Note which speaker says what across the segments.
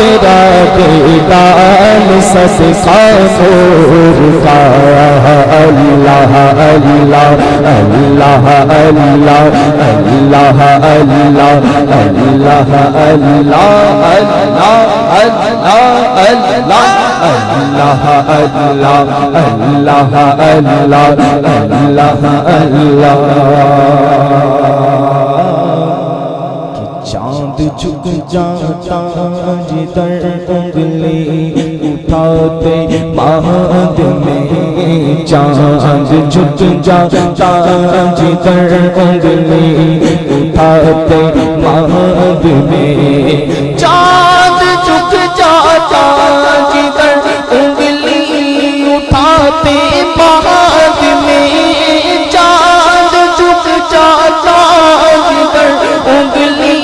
Speaker 1: तेरा बेदान सदका नूर का। अल्लाह अल्लाह अल्लाह अल्लाह अल्लाह अल्लाह अल्लाह अल्लाह अल्लाह अल्लाह अल्लाह अल्लाह अल्लाह अल्लाह अल्लाह अल्लाह। चाँद झुक जाता जिधर उंगली उठाते बाद में, चाँद झुक जाता जिधर उंगली उठाते बाद में, चाँद झुक जाता जिधर उंगली उठाते बाद में, चाँद झुक जाता जिधर उंगली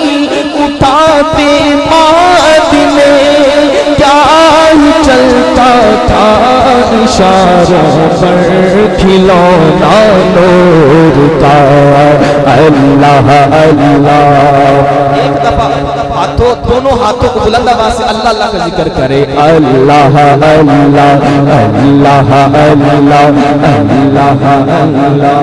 Speaker 1: उठाते बाद में, क्या ही चलता था इशारों पर खिलौना नूर का। अल्लाह अल्लाह। एक दफा हाथों दोनों हाथों को बुलंद आवाज से अल्लाह अल्लाह का जिक्र करे। अल्लाह अल्लाह अल्लाह अल्लाह अल्लाह अल्लाह।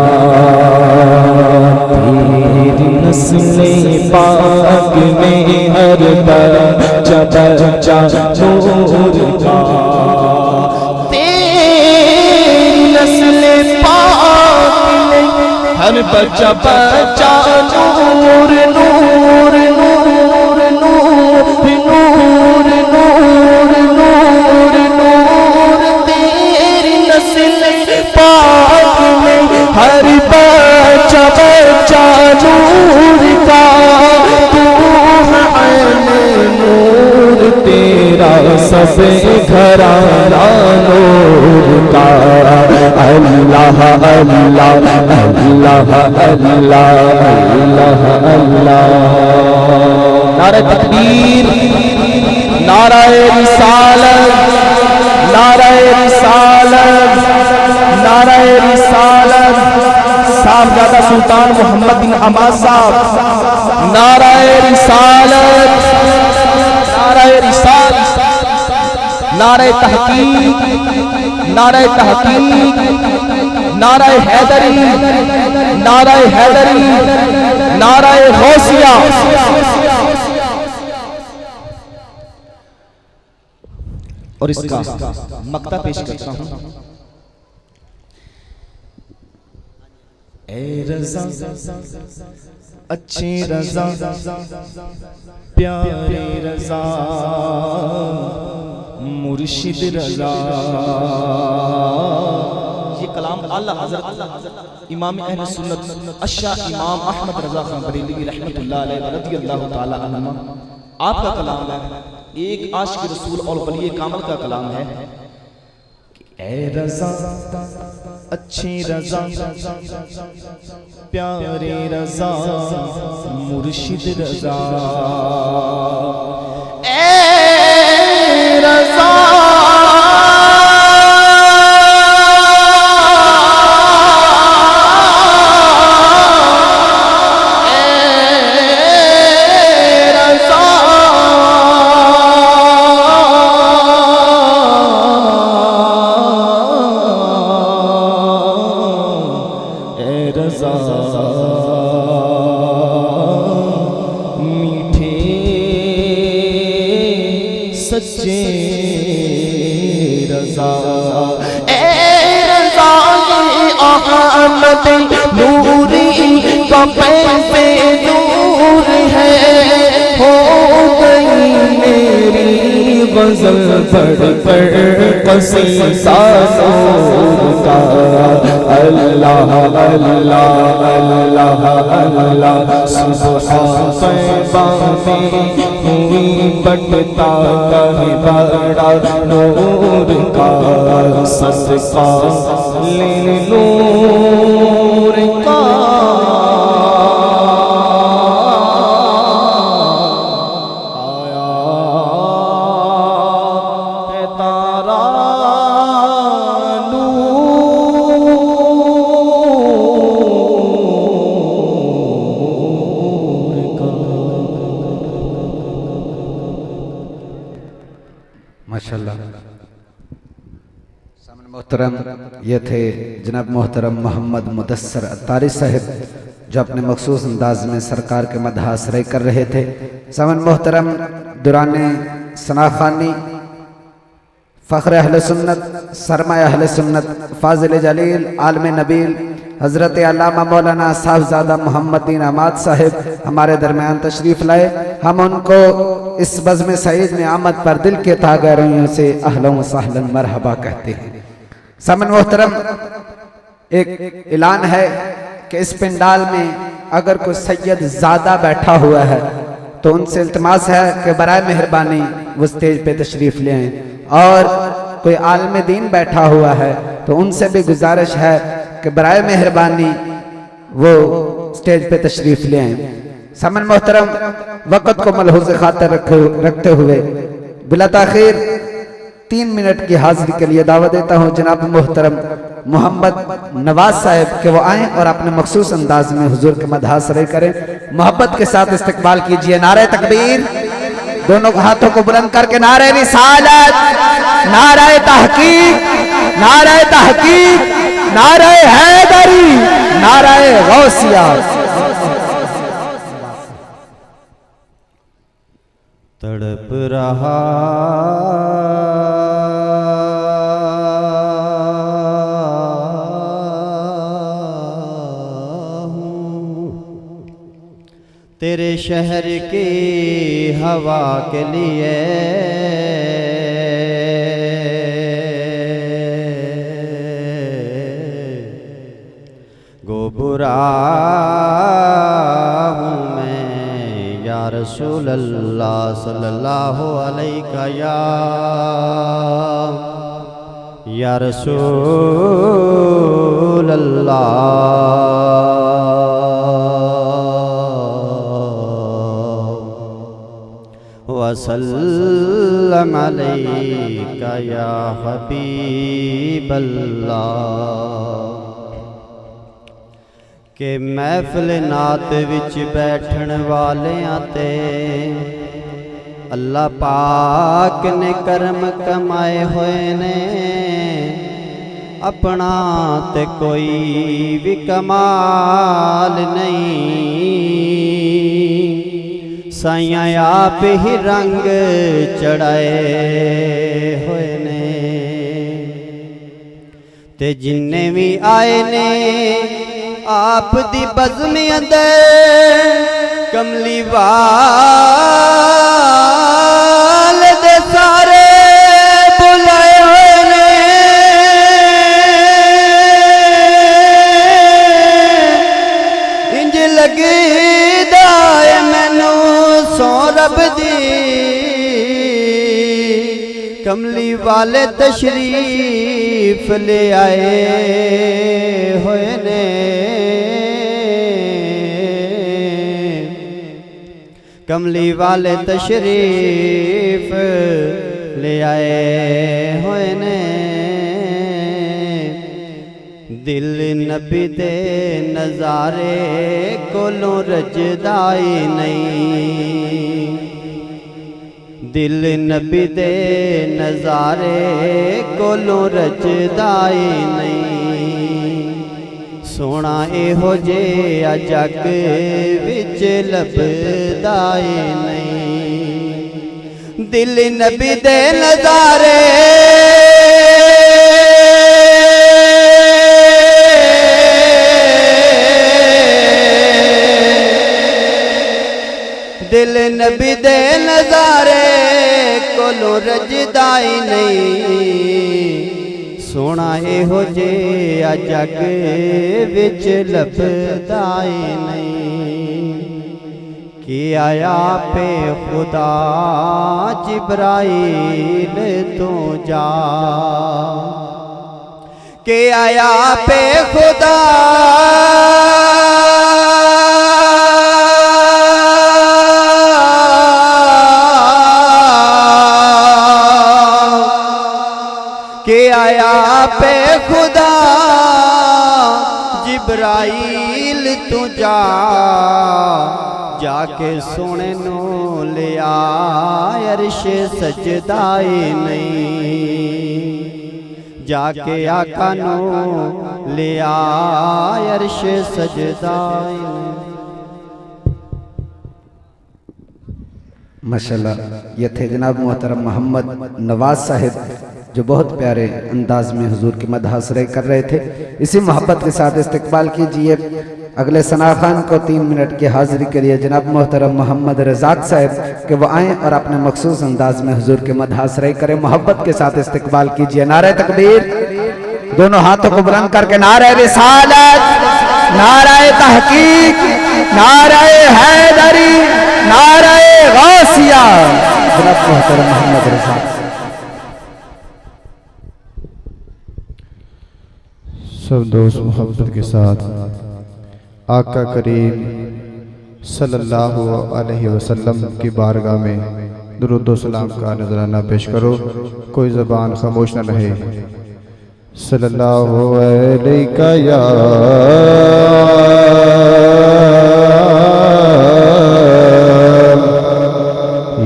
Speaker 1: तेरी नस्ले पाक में हर बच्चा बच्चा नूर का। तेरी नस्ले पाक में हर बच्चा बच्चा नूर नूर नूर नूर नूर नूर नूर नूर। तेरी नस्ले पाक में हर बच्चा बच्चा नूर का। तू है नूर तेरा सब घराना नूर का। अल्लाह अल्लाह अल्लाह अल्लाह अल्लाह अल्लाह। नारे तकबीर, नाराए रिसालत, नाराए रिसालत, नाराए रिसालत। साहबजादा सुल्तान मोहम्मद बिन हमाद साहब, नाराए रिसालत, नाराए रिसालत, नाराए तहकीक, नाराए तहकीक, नाराए हैदरी, नाराए हैदरी, नाराए गौसिया। और इसका मक्ता पेश करता हूं। ए रज़ा अच्छे रज़ा प्यारे रज़ा मुर्शिद रज़ा। ये कलाम आला हज़रत इमाम अहले सुन्नत अशा इमाम अहमद रज़ा खान बरेलवी रहमतुल्लाह अलैह रज़ियल्लाहु ताला अन्हु आपका कलाम है। एक आशिक रसूल और वली कामिल का कलाम है। ए रज़ा अच्छे रज़ा प्यारे रज़ा मुर्शिद रज़ा। ए रज़ा सच्चे रज़ा। ए रज़ा अहमद नूरी का पे नूर है। हो गई मेरी गज़ल पढ़ कसीदा नूर का। अल्लाह अल्लाह अल्लाह अल्लाह। सुबह तैबा में हुई बटता है बड़ा नूर का। सदका ले नूर का। आया है तारा नूर का।
Speaker 2: माशाल्लाह। सामने मोहतरम ये थे जनाब मोहतरम मोहम्मद मुदस्सर अत्तारी साहिब जो अपने मखसूस अंदाज में सरकार के मदह असराई कर रहे थे। सामने मोहतरम दुराने सनाखानी फ़ख्र अहले सुन्नत सरमाया अहले सुन्नत फाजिल जलील आलम नबील हज़रत अल्लामा मौलाना साहबजादा मोहम्मदीन अहमद साहिब हमारे दरमियान तशरीफ़ लाए। हम उनको इस बज़्म सईद में आमद पर दिल के तागरों से अहलन व सहलन मरहबा कहते हैं। सामन मोहतरम एक ऐलान है कि इस पंडाल में अगर कोई सैयद ज़्यादा बैठा हुआ है तो उनसे इल्तिमास है कि बराए मेहरबानी वो स्टेज पे तशरीफ़ ले आएं, और कोई आलम दीन बैठा हुआ है तो उनसे भी गुजारिश है कि बराए मेहरबानी वो स्टेज पे तशरीफ़ ले आएं। सामन मोहतरम वक़्त को मलहूज़ खातिर रखते हुए बिला ताख़ीर 3 मिनट की हाजिरी के लिए दावत देता हूँ जनाब मोहतरम मोहम्मद नवाज साहब के वो आएँ और अपने मखसूस अंदाज में हुजूर के मदह असराई करें। मोहब्बत के साथ इस्तकबाल कीजिए। नारे तकबीर, दोनों हाथों को बुलंद करके नारे रिसालत, नारे तहकीक, नारे तहकीक, नारे हैदरी, नारे गौसिया।
Speaker 3: तड़प रहा तेरे शहर की हवा के लिए, गो बुरा हूँ मैं या रसूल अल्लाह सल्लल्लाहु अलैहि या रसूल अल्लाह वसल्लम अलैका या हबीब अल्लाह। के महफिल नात विच बैठन वाले आते अल्लाह पाक ने करम कमाए हुए ने, अपना ते कोई भी कमाल नहीं। साइयां आप ही रंग चढ़ाए हुए ने, ते जिन्ने भी आए ने आप दी बज़्म अंदर कमली वाल दे सारे बुलाए हुए ने। इंज लगी दाए मैनू सौ रब दी कमली वाले तशरीफ ले आए हुए ने। कमली वाले तशरीफ ले आए हुए ने। दिल नबी दे नज़ारे कोलों रजदाई नहीं, दिल नबी दे नज़ारे कोलों रजदाई नहीं। सोना एहो जिहा जग विच लभदाई नहीं, दिल नबी दे नज़ारे दिल नबी दे नज़ारे कोलों रजदाई नहीं। सोना एहो जिहा जग विच लभदाई नहीं। कि आया पे खुदा जिब्राइल तू जा, कि आया पे खुदा के आया पे खुदा जिब्राइल तू जा, जाके सोने नू ले आया अर्श सजदाए नहीं, जाके आका नू ले आए अर्श सजदाए नहीं।
Speaker 2: माशाल्लाह, ये थे जनाब मोहतरम मोहम्मद नवाज साहिब जो बहुत प्यारे अंदाज में हुजूर की मदह सरे कर रहे थे। इसी मोहब्बत के साथ इस्तकबाल कीजिए अगले सना खान को 3 मिनट की हाजिरी के लिए जनाब मोहतरम मोहम्मद रज़ाक साहब के वो आएँ और अपने मखसूस अंदाज में हुजूर के मदह सरे करें। मोहब्बत के साथ इस्तकबाल कीजिए। नारे तकबीर, दोनों हाथों को बुलंद करके नारे रिसालत, नारे तहकीक, नारे हैदरी, नारे गौसिया। जनाब मोहतरम मोहम्मद रज़ाक।
Speaker 4: सब दोस्त मोहब्बत के साथ आका करीम सल्लल्लाहु अलैहि वसल्लम की बारगाह में दुरूद व सलाम का नजराना पेश करो। कोई ज़बान खामोश न रहे। सल्लल्लाहु अलैका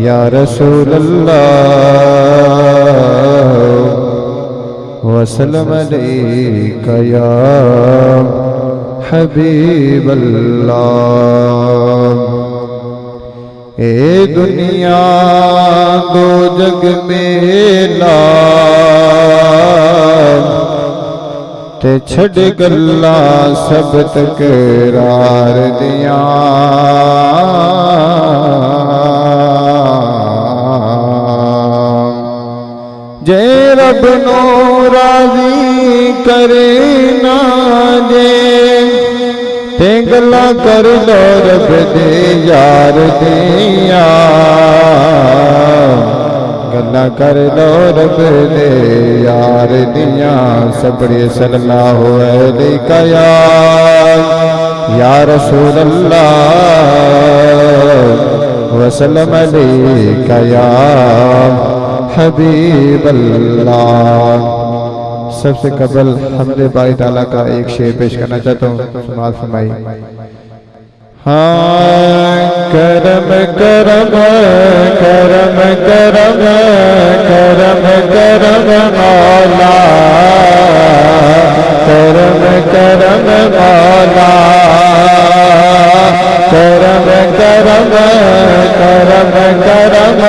Speaker 4: या रसूल अल्लाह वसल्लम अलैका या हबीब अल्लाह। ए दुनिया दो जग मेला ते छड़ गल्ला सब तकरार दिया। जे रब नो राजी करे ना जे ते गल्ला कर लो रब दे यार दिया। गल्ला कर लो रब दे यार दिया। सबड़े सल्लल्लाहु अलैका या रसूल अल्लाह वसल्लम अलैका या हबीब अल्लाह। सबसे कबल हमदे बारी ताला का एक शेर पेश करना चाहता हूँ, समाअत फरमाई। हाँ करम करम करम करम करम करम मौला, करम करम मौला, करम करम करम करम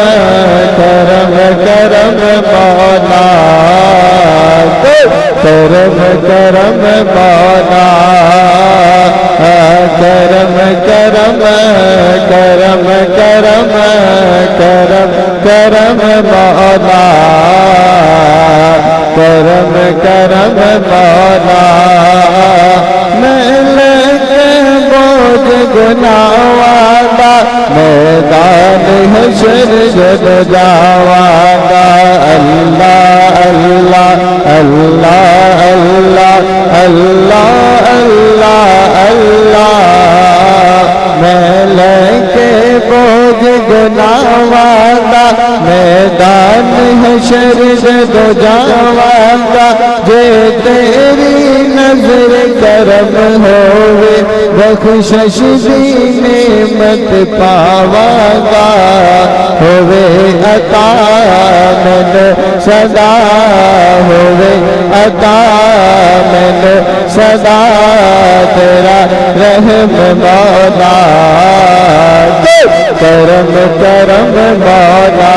Speaker 4: करम करम मौला, करम करम मौला, करम करम करम करम करम करम मौला, करम करम मौला। मैं लेके बोझ गुनाहवादा मैदान हश्र जब जावादा। अल्लाह अल्लाह अल्लाह अल्लाह अल्लाह अल्लाह अल्लाह। मैं लेके बोझ गुनाहवादा मैदान हश्र जब जावादा। जे तेरी नजर करम होवे बख्शिश दी नेमत पावांगा। होवे अता मैनू सदा, होवे अता मैनू सदा तेरा रहम मौला। करम करम मौला।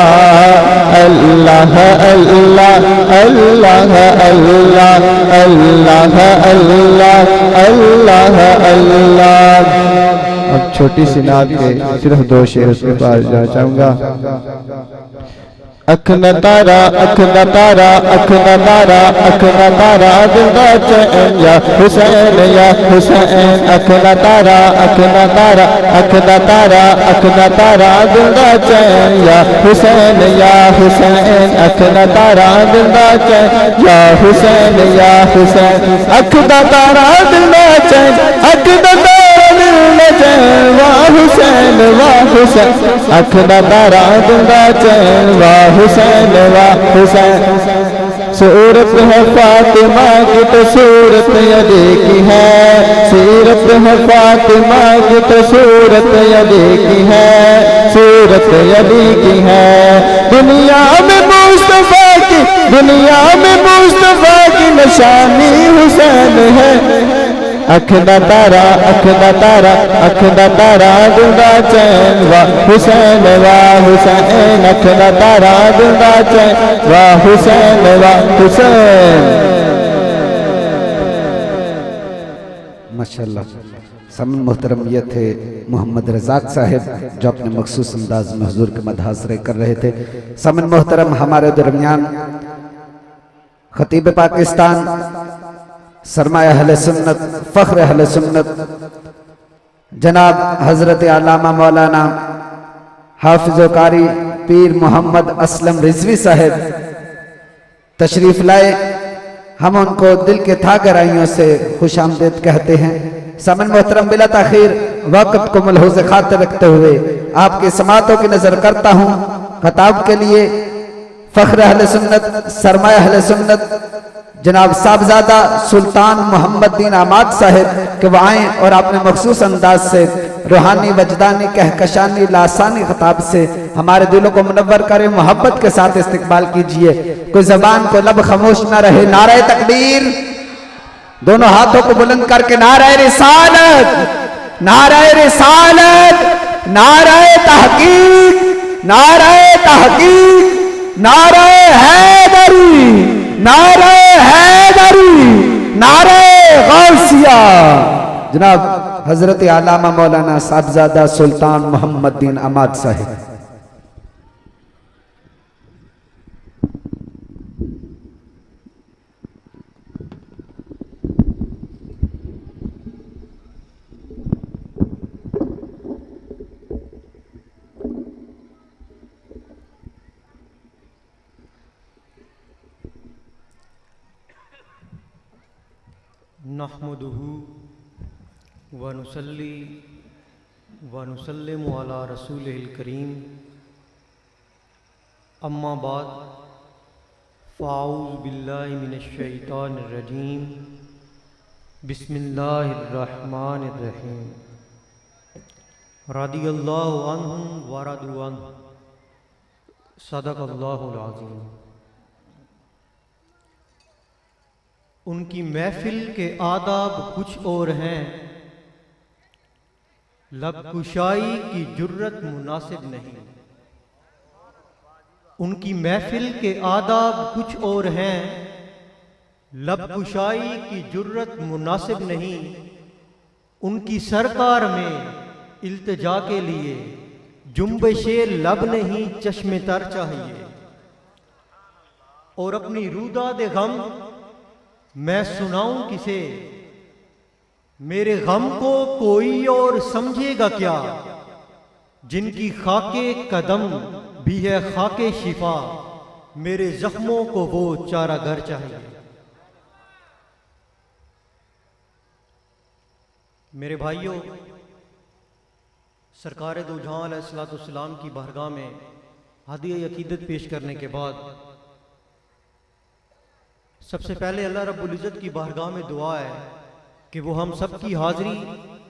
Speaker 4: अल्लाह अल्लाह अल्लाह अल्लाह अल्लाह अल्लाह अल्लाह अल्लाह। अब छोटी सी नात के सिर्फ 2 शेर उसके पास जाना चाहूंगा। अख न तारा अख न तारा अख न तारा अख न तारा दिल दा चैन या हुसैन या हुसैन। अख न तारा अख न तारा अख न तारा अख न तारा दिल दा चैन या हुसैन या हुसैन। अख न तारा दिल दा चैन या हुसैन या हुसैन। अख न तारा दिल दा चैन अख न तारा दिल दा चैन वाह हुसैन वाह हुसैन। अख न तारा दिल दा चैन वाह हुसैन वाह हुसैन। सूरत है फातिमा की तो सूरत अली की है। सीरत है फातिमा की तो सूरत अली की है। सूरत अली की है। है अख दा तारा अख दा तारा अख दा तारा दिल दा चैन वाह हुसैन अख दा तारा दिल दा चैन वाह हुसैन
Speaker 2: माशाअल्लाह। समन मोहतरम ये थे मोहम्मद रज़ाक साहिब जो अपने मखसूस अंदाज में हुजूर के मदहासरे कर रहे थे। समन मोहतरम हमारे दरमियान खतीब पाकिस्तान, सरमाया अहले सुन्नत, फ़ख्र अहले सुन्नत जनाब हज़रत अल्लामा मौलाना हाफिज़ कारी पीर मोहम्मद असलम रिजवी साहिब तशरीफ़ लाए। हम उनको दिल के था गहराइयों से खुश आमदीद कहते हैं। समन मोहतरम बिला ताखीर वक़्त को मलहूज़ खातिर रखते हुए आपकी समातों की नज़र करता हूँ। खताब के लिए फ़ख्र अहले सुन्नत, सरमाया अहले सुन्नत जनाब साहबजादा सुल्तान मोहम्मद दीन आमाद साहिब के वो आएँ और अपने मखसूस अंदाज से रूहानी वजदानी कहकशानी लासानी खताब से हमारे दिलों को मुनव्वर करें। मोहब्बत के साथ इस्तकबाल कीजिए। कोई जबान को लब खामोश न रहे। नारे तकबीर, दोनों हाथों को बुलंद करके नारे रिसालत, नारे रिसालत, नारे तहकीक, नारे तहकीक, नारे हैदरी, नारे हैदरी, नारे गौसिया। जनाब हजरत अल्लामा मौलाना साहबजादा सुल्तान मोहम्मद दीन आमाद साहिब।
Speaker 5: नहमदुहु व नुसल्ली व नुसल्लिमु अला रसूलिल करीम, अम्मा बाद फ़ाऊज़ु बिल्लाहि मिनश शैतानिर रजीम, बिस्मिल्लाहिर रहमानिर रहीम। रदियल्लाहु अन्हुम व रदू अन्हु, सदक़ल्लाहुल अज़ीम। उनकी महफिल के आदाब कुछ और हैं, लब कुशाई की जुर्रत मुनासिब नहीं। उनकी महफिल के आदाब कुछ और हैं, लब कुशाई की जुर्रत मुनासिब नहीं। उनकी सरकार में इल्तिजा के लिए जुम्बशे लब नहीं, चश्मे तर चाहिए। और अपनी रूदा दे गम मैं सुनाऊं किसे, मेरे गम को कोई और समझेगा क्या। जिनकी खाके कदम भी है खाके शिफा, मेरे जख्मों को वो चारागर चाहिए। मेरे भाइयों, सरकार दो जहां अलैहिस्सलाम की बारगाह में हदिया अकीदत पेश करने के बाद सबसे पहले अल्लाह रब्बुल इज़्ज़त की बारगाह में दुआ है कि वो हम सब की हाज़री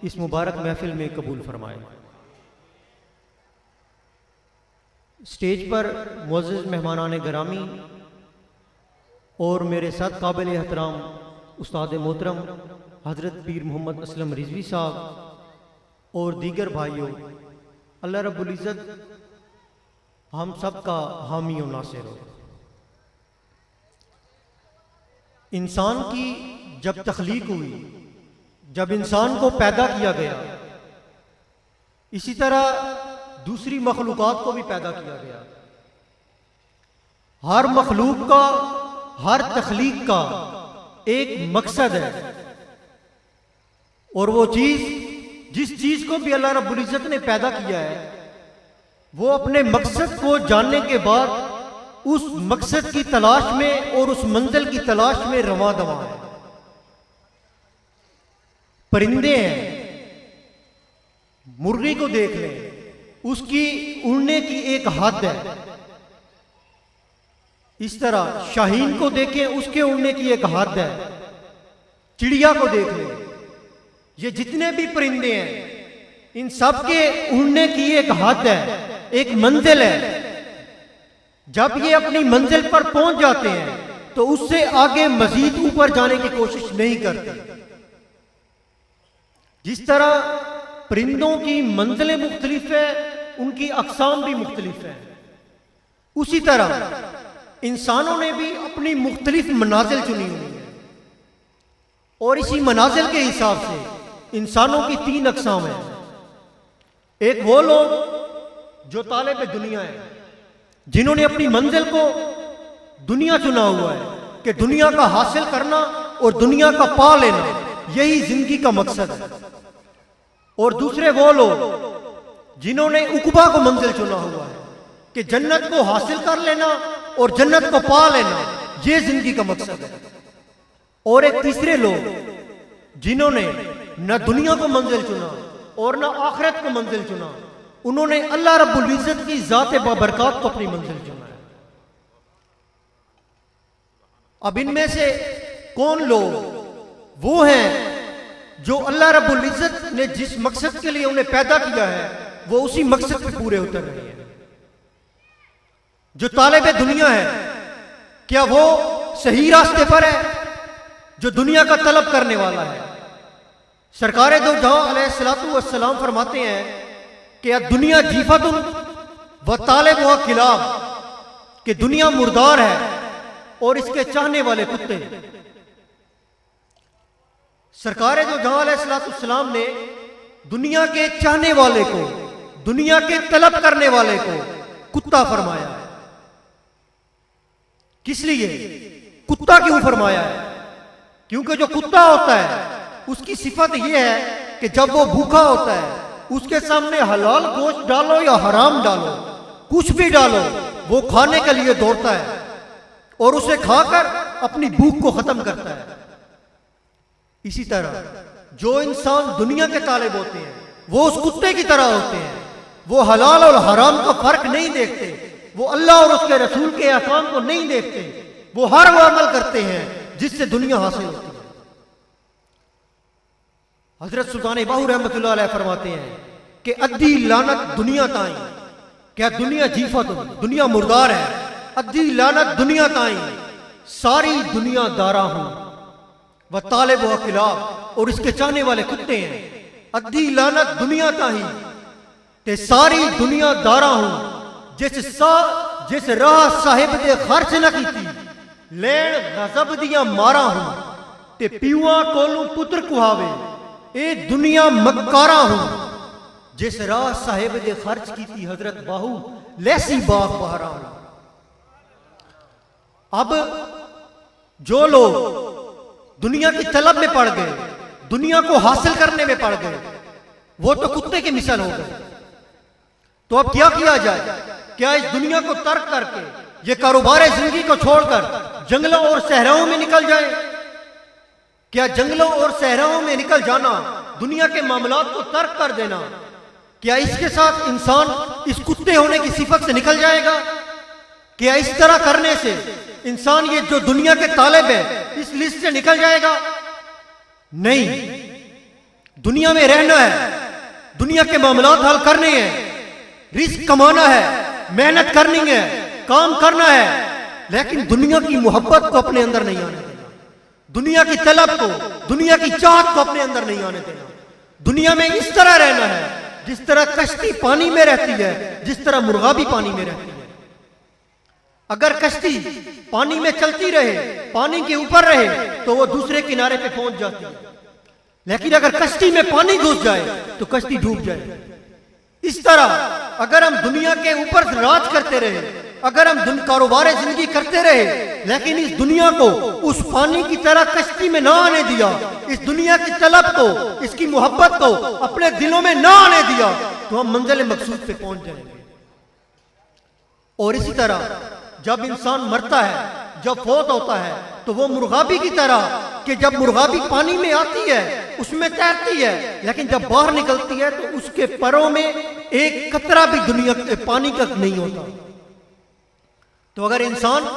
Speaker 5: इस मुबारक महफिल में कबूल फरमाए। स्टेज पर मुअज़्ज़ज़ मेहमानान गिरामी और मेरे साथ काबिल एहतराम उस्ताद मोहतरम हज़रत पीर मोहम्मद असलम रिजवी साहब और दीगर भाइयों, अल्लाह रब्बुल इज़्ज़त हम सब का हामी और नासिर हो। इंसान की जब तख्लीक हुई, जब इंसान को पैदा किया गया, इसी तरह दूसरी मखलूक़ात को भी पैदा किया गया। हर मखलूक का, हर तख्लीक का एक मकसद है, और वो चीज, जिस चीज को भी अल्लाह रब्बुल इज़्ज़त ने पैदा किया है, वो अपने मकसद को जानने के बाद उस मकसद की तलाश में और उस मंजिल की तलाश में रवां दवा है। परिंदे हैं, मुर्गी को देख लें, उसकी उड़ने की एक हद है। इस तरह शाहीन को देखें, उसके उड़ने की एक हद है। चिड़िया को देख लें, ये जितने भी परिंदे हैं, इन सब के उड़ने की एक हद है, एक मंजिल है। जब ये अपनी मंजिल पर पहुंच जाते हैं तो उससे आगे मजीद ऊपर जाने की कोशिश नहीं करते। जिस तरह परिंदों की मंजिलें मुख्तलिफ है, उनकी अक़साम भी मुख्तलिफ है, उसी तरह इंसानों ने भी अपनी मुख्तलिफ मनाजिल चुनी हुई है। और इसी मनाजिल के हिसाब से इंसानों की 3 अक़साम है। एक वो लोग जो तालिब दुनिया है, जिन्होंने अपनी मंजिल को दुनिया चुना हुआ है कि दुनिया का हासिल करना और दुनिया का पा लेना, यही जिंदगी का मकसद है। और दूसरे वो लोग जिन्होंने उकबा को मंजिल चुना हुआ है कि जन्नत को हासिल कर लेना और जन्नत को पा लेना, यह जिंदगी का मकसद है। और एक तीसरे लोग जिन्होंने न दुनिया को मंजिल चुना और न आखिरत को मंजिल चुना, उन्होंने अल्लाह रब्बुल इज्जत की ज़ात बाबरकत को अपनी मंजिल चुना है। अब इनमें से कौन लोग वो हैं जो अल्लाह रब्बुल इज्जत ने जिस मकसद के लिए उन्हें पैदा किया है, वो उसी मकसद पे पूरे उतर रहे हैं। जो तालिब दुनिया है, क्या वो सही रास्ते पर है? जो दुनिया का तलब करने वाला है, सरकार दो जहां अलैहिस्सलातु वस्सलाम फरमाते हैं कि दुनिया जीफतुन व तालिब व खिलाफ, कि दुनिया मुर्दार है और इसके चाहने वाले कुत्ते। सरकार दो जहां अलैहिस्सलातु वस्सलाम ने दुनिया के चाहने वाले को, दुनिया के तलब करने वाले को कुत्ता फरमाया है। किस लिए कुत्ता क्यों फरमाया है? क्योंकि जो कुत्ता होता है उसकी सिफत यह है कि जब वो भूखा होता है, उसके सामने हलाल गोश्त डालो या हराम डालो, कुछ भी डालो, वो खाने के लिए दौड़ता है और उसे खाकर अपनी भूख को खत्म करता है। इसी तरह जो इंसान दुनिया के तालिब होते हैं, वो उस कुत्ते की तरह होते हैं। वो हलाल और हराम का फर्क नहीं देखते, वो अल्लाह और उसके रसूल के अहकाम को नहीं देखते, वो हर वो अमल करते हैं जिससे दुनिया हासिल होती है। हजरत सुल्तान बाहू रहमतुल्लाह अलैह फरमाते हैं कि अद्दी लानत दुनिया ताई, क्या दुनिया जीफत, दुनिया मुर्दार है। अद्दी लानत दुनिया ताई, सारी दुनिया दारा हूं, वह तालिब व खिलाफ, और इसके चाहने वाले कुत्ते हैं। अद्दी लानत दुनिया ताई, ते सारी दुनिया दारा हूं, जिस राह साहिब दे खर्च न की लैन गजब दिया मारा हूं, ते पीवा कोलू पुत्र कुहावे, ए दुनिया मक्कारा हूं, जिस राह साहिब दे खर्च की थी हजरत बाहू लैसी बाग बहारा हूं। अब जो लोग दुनिया की तलब में पड़ गए, दुनिया को हासिल करने में पड़ गए, वो तो कुत्ते के मिसल हो गए। तो अब क्या किया जाए? क्या इस दुनिया को तर्क करके, ये कारोबार जिंदगी को छोड़कर जंगलों और सहराओं में निकल जाए? क्या जंगलों और सहराओं में निकल जाना, दुनिया के मामलात को तर्क कर देना, क्या इसके साथ इंसान इस कुत्ते होने की सिफत से निकल जाएगा? क्या इस तरह करने से इंसान ये जो दुनिया के तालिब है इस लिस्ट से निकल जाएगा? नहीं, दुनिया में रहना है, दुनिया के मामलात हल करने हैं, रिस्क कमाना है, मेहनत करनी है, काम करना है, लेकिन दुनिया की मोहब्बत को अपने अंदर नहीं आने देना, दुनिया की तलब को, दुनिया की चाहत को अपने अंदर नहीं आने देना। दुनिया में इस तरह रहना है जिस तरह कश्ती पानी में रहती है, जिस तरह मुर्गा भी पानी में रहती है। अगर कश्ती पानी में चलती रहे, पानी के ऊपर रहे, तो वो दूसरे किनारे पे पहुंच जाती है, लेकिन अगर कश्ती में पानी घुस जाए तो कश्ती डूब जाए। इस तरह अगर हम दुनिया के ऊपर राज करते रहे, अगर हम कारोबार जिंदगी करते रहे, लेकिन इस दुनिया को उस पानी की तरह कश्ती में ना आने दिया, इस दुनिया की तलब को, इसकी मोहब्बत को अपने दिलों में ना आने दिया, तो हम मंजिल मकसूद पे पहुंच जाएंगे। और इसी तरह जब इंसान मरता है, जब फौत होता है, तो वो मुर्गाबी की तरह, कि जब मुर्गाबी पानी में आती है उसमें तैरती है, लेकिन जब बाहर निकलती है तो उसके परों में एक कतरा भी दुनिया के पानी का नहीं होता। तो अगर इंसान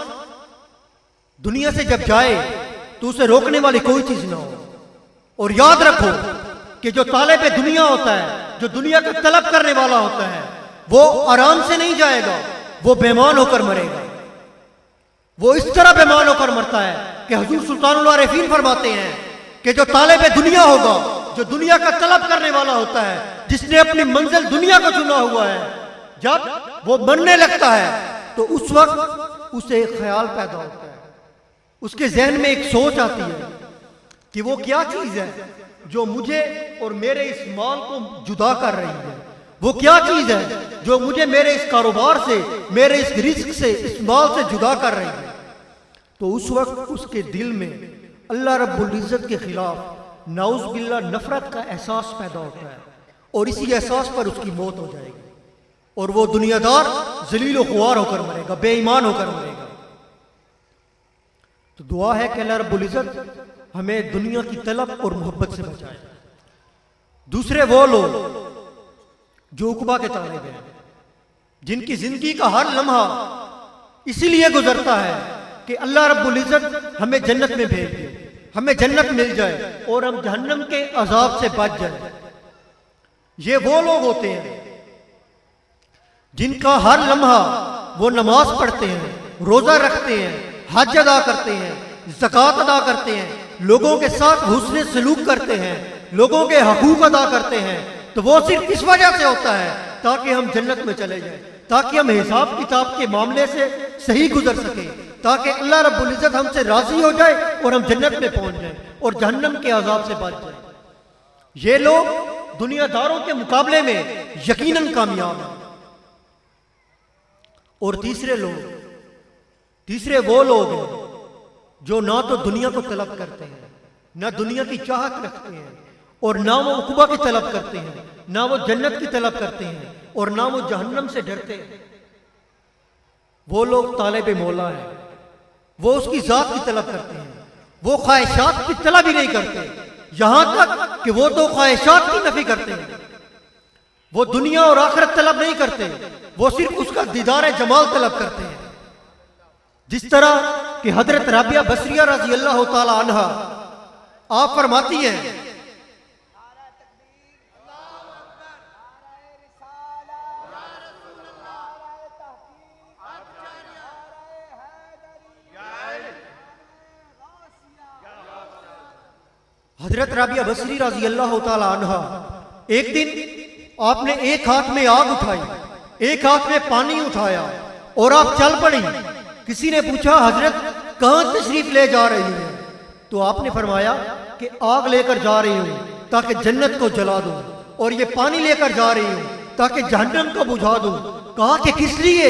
Speaker 5: दुनिया से जब जाए तो उसे रोकने वाली कोई चीज ना हो। और याद रखो कि जो तालिब दुनिया होता है, जो दुनिया का तलब करने वाला होता है, वो आराम से नहीं जाएगा, वो बेईमान होकर मरेगा। वो इस तरह बेमान होकर मरता है कि हुजूर सुल्तानुल आरिफीन फरमाते हैं कि जो तालिब दुनिया होगा, जो दुनिया का तलब करने वाला होता है, जिसने अपनी मंजिल दुनिया को चुना हुआ है, जब वो मरने लगता है तो उस वक्त उसे एक ख्याल पैदा होता है, उसके जहन में एक सोच आती है कि वो क्या चीज है जो मुझे और मेरे इस माल को जुदा कर रही है, वो क्या चीज है जो मुझे मेरे इस कारोबार से, मेरे इस रिस्क से, इस माल से जुदा कर रही है। तो उस वक्त उसके दिल में अल्लाह रब्बुल इज्जत के खिलाफ नाउज़ बिल्लाह नफरत का एहसास पैदा होता है और इसी एहसास पर उसकी मौत हो जाएगी और वो दुनियादार जलील ख्वार होकर मरेगा, बेईमान होकर मरेगा। तो दुआ है कि अल्लाह रब्बुल इज्जत हमें दुनिया की तलब और मोहब्बत से बचाए। दूसरे वो लोग जो उकबा के तालिब हैं, जिनकी जिंदगी का हर लम्हा इसीलिए गुजरता है कि अल्लाह रब्बुल इज्जत हमें जन्नत में भेज दे, हमें जन्नत मिल जाए और हम जहन्नम के अजाब से बच जाए। ये वो लोग होते हैं जिनका हर लम्हा वो नमाज पढ़ते हैं, रोजा रखते हैं, हज अदा करते हैं, ज़कात अदा करते हैं, लोगों के साथ हुस्न सलूक करते हैं, लोगों के हकूक अदा करते हैं। तो वो सिर्फ इस वजह से होता है ताकि हम जन्नत में चले जाएं, ताकि हम हिसाब किताब के मामले से सही गुजर सके, ताकि अल्लाह रब्बुल इज्जत हमसे राजी हो जाए और हम जन्नत में पहुंच जाएं और जहन्नम के अजाब से बच जाएं। ये लोग दुनियादारों के मुकाबले में यकीनन कामयाब हैं। और तीसरे वो लोग हैं जो ना तो दुनिया को तलब करते हैं, ना दुनिया की चाहत रखते हैं, और ना वो उक़बा की तलब करते हैं, ना वो जन्नत की तलब करते हैं, और ना वो जहन्नम से डरते हैं। वो लोग तालिब मौला है, वो उसकी जात की तलब करते हैं, वो ख्वाहिशात की तलब ही नहीं करते, यहां तक कि वो तो ख्वाहिशात की नफी करते हैं। वो दुनिया और आखिरत तलब नहीं करते, वो सिर्फ उसका दीदार जमाल तलब करते हैं। जिस तरह कि हजरत राबिया बसरिया रजी अल्लाह ताला अन्हा आप फरमाती हैं हजरत राबिया बसरी रजी अल्लाह ताला अन्हा एक दिन आपने एक हाथ में आग उठाई, एक हाथ में पानी उठाया और आप चल पड़ी। किसी ने पूछा हजरत कहां तशरीफ ले जा रही हैं? तो आपने फरमाया कि आग लेकर जा रही हूं ताकि जन्नत को जला दूं, और ये पानी लेकर जा रही हूं ताकि जहन्नम को बुझा दूं। कहा कि किस लिए?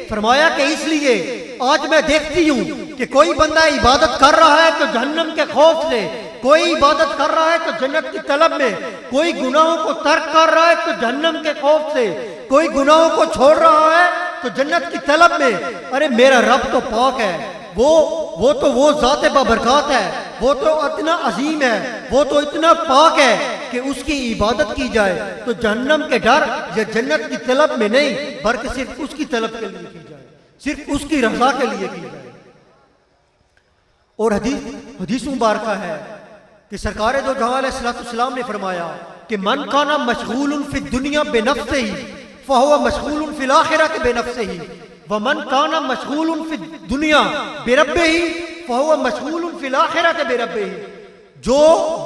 Speaker 5: फरमाया कि इसलिए आज मैं देखती हूं कि कोई बंदा इबादत कर रहा है तो जहन्नम के खौफ से, कोई इबादत कर रहा है तो जन्नत की तलब में, कोई गुनाहों को तर्क कर रहा है तो जहन्नम के खौफ से, कोई गुनाहों को छोड़ रहा है तो जन्नत की तलब में। अरे मेरा रब तो पाक है, वो तो वो ज़ात बाबरकत है, वो तो इतना अजीम है, वो तो इतना पाक है कि उसकी इबादत की जाए तो जहन्नम के डर या जन्नत की तलब में नहीं, बल्कि सिर्फ उसकी तलब के लिए की जाए, सिर्फ उसकी रजा के लिए की जाए। और हदीस मुबारका है कि सरकार दो जहां अलैहिस्सलाम ने फरमाया कि मन काना मशगूलुन फि दुनिया बेनफ्सिही फहुवा मशगूलुन फिल आखिरत बेनफ्सिही व मन काना मशगूलुन फि दुनिया बेरब्बिही फहुवा मशगूलुन फिल आखिरत बेरब्बिही। जो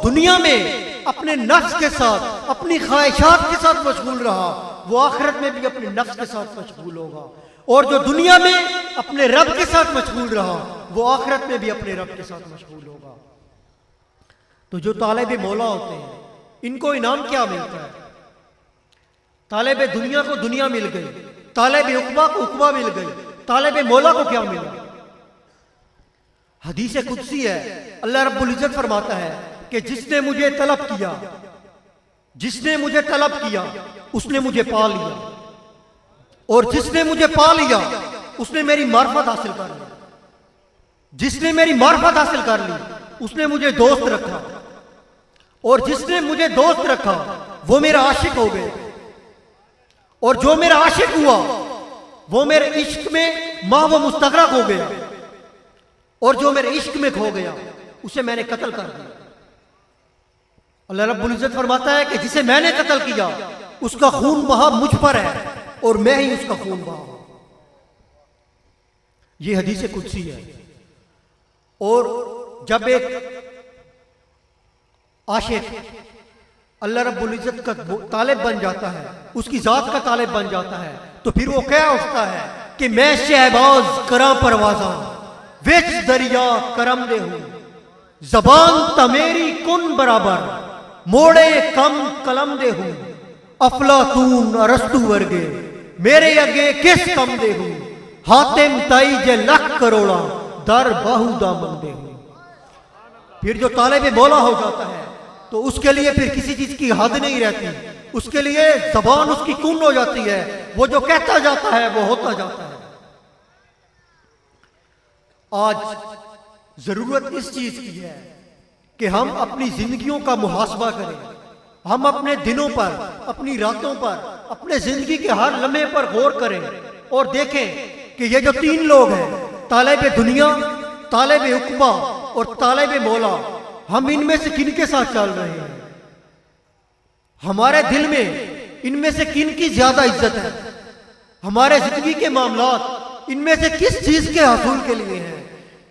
Speaker 5: दुनिया में अपने नफ्स के साथ, अपनी ख्वाहिशात के साथ मशगूल रहा, वो आखिरत में भी अपने नफ्स के साथ मशगूल होगा, और जो दुनिया में अपने रब के साथ मशगूल रहा, वो आखिरत में भी अपने रब के साथ मशगूल होगा। तो जो तालिब मौला होते हैं इनको इनाम क्या मिलता है? तालिब दुनिया को दुनिया मिल गई, तालिब उक़बा को उक़बा मिल गई, तालिब मौला को क्या मिला? हदीस कुदसी है, अल्लाह रब्बुल इज्जत फरमाता है कि जिसने मुझे तलब किया, जिसने मुझे तलब किया उसने मुझे पा लिया, और जिसने मुझे पा लिया उसने मेरी मार्फत हासिल कर ली, जिसने मेरी मार्फत हासिल कर ली उसने मुझे दोस्त रखा, और जिसने मुझे दोस्त रखा वो मेरा आशिक हो गए, और जो मेरा आशिक हुआ वो मेरे इश्क में माह मुस्तगरक हो गया, और जो मेरे इश्क में खो गया उसे मैंने कत्ल कर दिया। अल्लाह रब्बुल इज्जत फरमाता है कि जिसे मैंने कत्ल किया उसका खून बहा मुझ पर है और मैं ही उसका खून बहा। ये हदीस कुदसी है। और जब एक आशिक अल्लाह रब्बुल इज्जत का तालिब बन जाता है, उसकी जात का तालिब बन जाता है, तो फिर वो क्या उठता है कि मैं शहबाज करा परवाजा विच दरिया करम दे हूं, जबान तमेरी कुन बराबर मोड़े कम कलम दे हूं, अफलातून अरस्तु वर्गे मेरे अगे किस कम दे हूं, हातिम ताई जे लख करोड़ा दर बाहू दामन दे हूं। फिर जो तालिब मौला हो जाता है तो उसके लिए फिर किसी चीज की हद नहीं रहती, उसके लिए जबान उसकी कुन हो जाती है, वो जो कहता जाता है वो होता जाता है। आज जरूरत इस चीज की है कि हम अपनी जिंदगियों का मुहासबा करें, हम अपने दिनों पर, अपनी रातों पर, अपने जिंदगी के हर लम्हे पर गौर करें और देखें कि ये जो तीन लोग हैं, तालिब दुनिया, तालिब उक़बा और तालिब मौला, हम इनमें से किन के साथ चल रहे हैं? हमारे दिल में इनमें से किन की ज्यादा इज्जत है? हमारे जिंदगी के मामलात इनमें से किस चीज के हासिल के लिए हैं?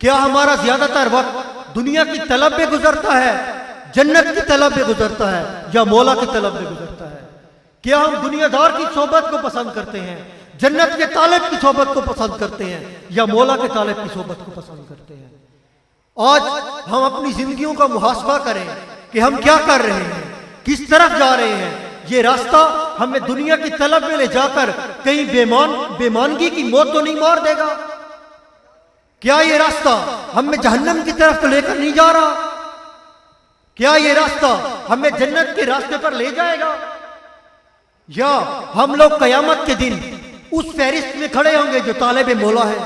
Speaker 5: क्या हमारा ज्यादातर वक्त दुनिया की तलब में गुजरता है, जन्नत की तलब में गुजरता है, या मौला की तलब में गुजरता है? क्या हम दुनियादार की सोबत को पसंद करते हैं, जन्नत के तालिब की सोबत को पसंद करते हैं, या मौला के तालिब की सोबत को पसंद करते हैं? आज हम अपनी जिंदगियों का मुहासबा करें कि हम क्या कर रहे हैं, किस तरफ जा रहे हैं। ये रास्ता हमें दुनिया की तलब में ले जाकर कहीं बेमानगी की मौत तो नहीं मार देगा? क्या ये रास्ता हमें जहन्नम की तरफ तो लेकर नहीं जा रहा? क्या ये रास्ता हमें जन्नत के रास्ते पर ले जाएगा? या हम लोग कयामत के दिन उस फहरिस्त में खड़े होंगे जो तालिब मौला है?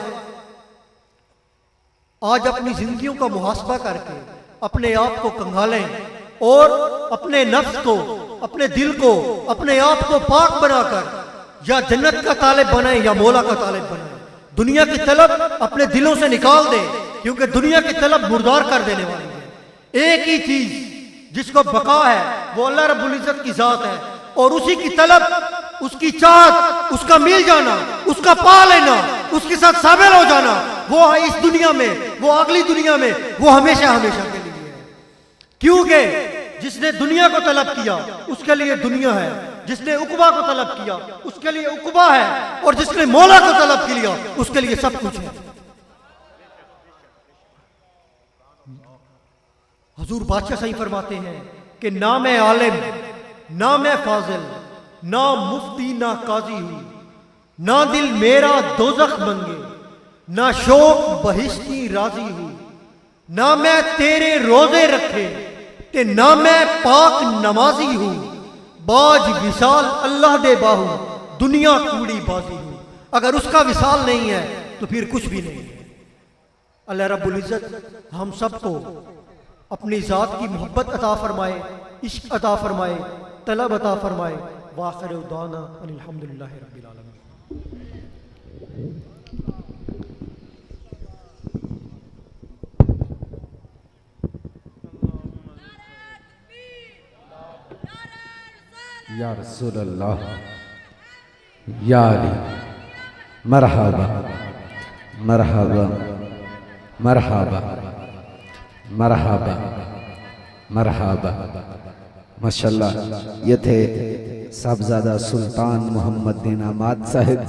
Speaker 5: आज अपनी जिंदगियों का मुहासबा करके अपने आप को कंगालें और अपने नफ्स को, अपने दिल को, अपने आप को पाक बनाकर या जन्नत का तालिब बनाए या मौला का तालिब बनाए। दुनिया की तलब अपने दिलों से निकाल दें, क्योंकि दुनिया की तलब मुर्दार कर देने वाली है। एक ही चीज जिसको बका है वो अल्लाह रब्बुल इज्जत की जात है, और उसी की तलब, उसकी चाहत, उसका मिल जाना, उसका पा लेना, उसके साथ शामिल हो जाना, वो है इस दुनिया में, वो अगली दुनिया में, वो हमेशा हमेशा के लिए है। क्योंकि जिसने दुनिया को तलब किया उसके लिए दुनिया है, जिसने उक़बा को तलब किया उसके लिए उक़बा है, और जिसने मौला को तलब किया उसके लिए सब कुछ है। हुजूर बादशाह सही फरमाते हैं कि ना मैं आलिम, ना मैं फाजिल, ना मुफ्ती, ना काजी हूं, ना दिल मेरा दोज़ख मंगे, ना शौक बहिश्ती राजी हूं, ना मैं तेरे रोजे रखे ते ना मैं पाक नमाजी हूं, बाज विशाल अल्लाह दे बाहू, दुनिया कूड़ी बाजी हूं। अगर उसका विशाल नहीं है तो फिर कुछ भी नहीं है। अल्लाह रब्बुल इज्जत हम सबको अपनी जात की मोहब्बत अता फरमाए, इश्क अता फरमाए, तलब अता फरमाए। वाखिर दाना अल्हम्दुलिल्लाहि रब्बिल आलमीन।
Speaker 2: या रसूल अल्लाह, या अली, मरहबा मरहबा मरहबा मरहबा मरहबा। माशाल्लाह, ये थे साहबजादा सुल्तान मोहम्मद दिन अहमद साहिब,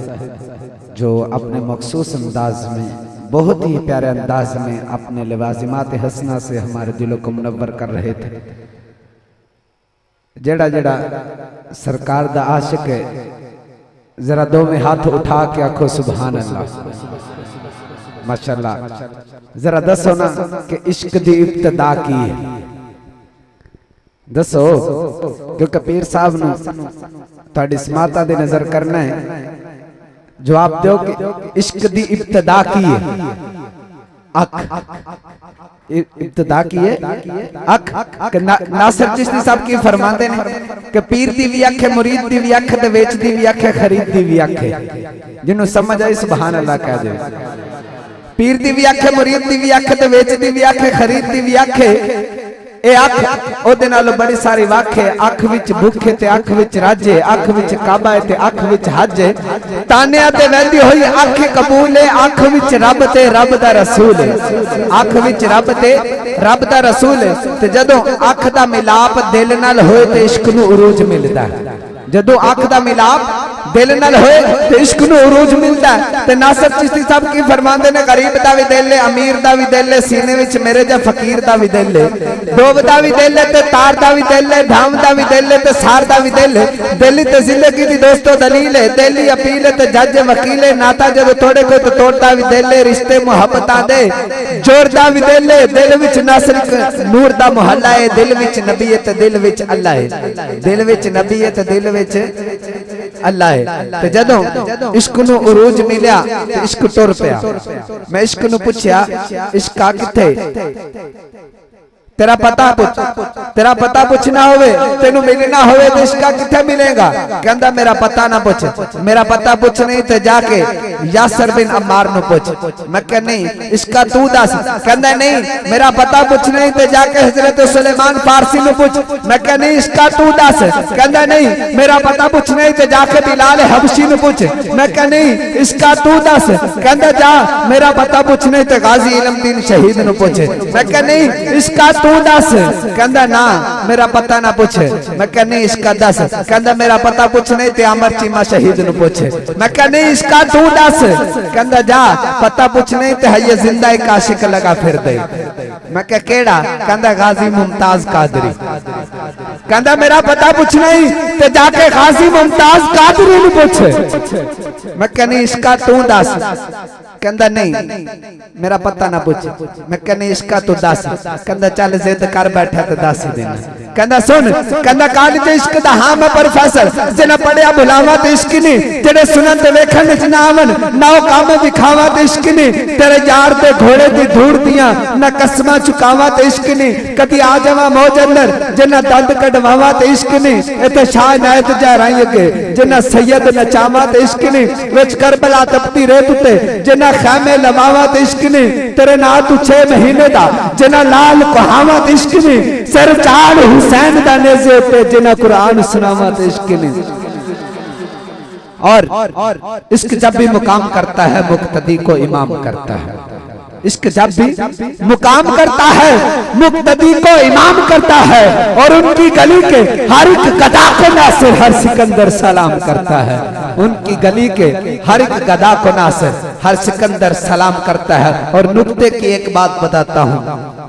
Speaker 2: जो अपने मखसूस अंदाज में, बहुत ही प्यारे अंदाज में अपने लवाजिमात हसना से हमारे दिलों को मुनव्वर कर रहे थे। जेड़ा जेड़ा सरकार दा आशिक है, जरा दो में हाथ उठा के आखो सुभान अल्लाह। माशाल्लाह, जरा दसो ना कि इश्क दी इब्तदा की है, दसो, क्योंकि पीर साहब ने तुहाडी समाता दे नजर करना है। जवाब दो कि इश्क दी इब्तदा की है अख, इब्तदा की है अख। नासिर चिश्ती साहब की फरमाते ने कि पीर दी भी अख है, मुरीद दी भी अख, ते वेच दी भी अख है, खरीद दी भी अख है। जिन्हों समझ आई सुभान अल्लाह कह दे। पीर दी भी अख है, मुरीद दी भी अख, ते वेच दी भी अख है, खरीद दी भी अख है। ए अख ओदे नालों बड़ी सारी वाखे अख विच भुखे ते अख विच राजे अख विच काबा है ते अख विच हज है तानिया ते वहदी होई अख कबूल है अख विच रब ते रब दा रसूल है अख विच रब ते रब दा रसूल है ते जदों अख दा मिलाप दिल नाल होए ते इश्क नूं उरूज मिलदा है जदों अख दा मिलाप दिल नाल होए ते इश्क नूं उरूज मिलदा है ते नासर चिश्ती साहब की फरमांदे ने गरीब दा भी दिल है अमीर दा भी दिल है सीने विच मेरे जा फकीर दा भी दिल है डोब दा भी दिल है ते तार दा भी दिल है धाम दा भी दिल है ते सार दा भी दिल है दिल ते जिंदगी दी दोस्तों दलील है दिल ही अपील है ते जज वकील है नाता जदों तोड़े कोई तो तोड़दा भी दिल है रिश्ते मुहब्बतां दे जोर दा भी दिल है दिल विच नासर नूर दा मोहल्ला है दिल विच नबी है ते दिल विच अल्लाह है दिल विच नबी है ते दिल विच अल्लाह है ते जदों इश्क नूं उरूज मिलिया ते इश्क टुर पिया मैं इश्क नूं पुछया इश्क आ किथे तेरा पता पूछना होवे तेनू मिलना होवे तो इसका किथे मिलेगा कहंदा मेरा पता ना पूछ मेरा पता पूछ नहीं तो जाके यासर बिन अम्मार नु पूछ मैं कह नहीं इसका तू दस कहंदा नहीं मेरा पता पूछ नहीं तो जाके हजरत सुलेमान फारसी नु पूछ मैं कह नहीं इसका तू दस कहंदा नहीं मेरा पता पूछ नहीं तो जाके बिलाल हबशी नु पूछ मैं कह नहीं इसका तू दस कहंदा जा मेरा पता पूछ नहीं तो गाजी इल्मुद्दीन शहीद नु पूछ मैं कह नहीं इसका तू दस कहंदा ना मेरा पता ना पूछ मैं कह नहीं इसका दस कहंदा मेरा पता पूछ नहीं ते अमर चीमा शहीद नु पूछ मैं कह नहीं इसका तू दस कहंदा जा पता पूछ नहीं ते है जिंदा एक आशिक लगा फिर दे मैं कह केड़ा कहंदा गाजी मुमताज कादरी कहंदा मेरा पता पूछ नहीं ते जाके गाजी मुमताज कादरी नु पूछ मैं कह नहीं इसका तू दस कहंदा नहीं मेरा पता ना पूछ मैं कह नहीं इसका तो दस कहंदा चल जिद कर बैठा तो दस ही देना कहंदा सुन कहंदा काल ते इश्क दा हां मैं प्रोफेसर जिन्हें पढ़िया बुलावा ते इश्क नहीं जेड़े सुनन ते वेखण च ना आवन ना ओ काम विखावा ते इश्क नहीं तेरे यार ते घोड़े दी धूड़ दियां ना कसमां चुकावा ते इश्क नहीं कदी आ जावा मौज अंदर जिन्ना दंद कढवावा ते इश्क नहीं इथे शाह नायत जहराई अगे जिन्ना सैयद नचावा ते इश्क नहीं विच करबला तपती रेत उते जिन्ना खैमे लवावा ते इश्क नहीं तेरे ना तू 6 महीने दा जिन्ना लाल कहावा ते इश्क नहीं सर चाल हुसैन दा नेज़े पे जिन्ना कुरान सुनावा ते इश्क नहीं और इश्क जब भी मुकाम करता है मुक्तदी को इमाम करता है इश्क जब भी मुकाम करता है मुक्तदी को इमाम करता है और उनकी गली के हर एक गदा को नासिर हर सिकंदर सलाम करता है उनकी गली के हर एक गदा को नासिर हर सिकंदर सलाम करता है और नुक्ते की एक बात बताता हूँ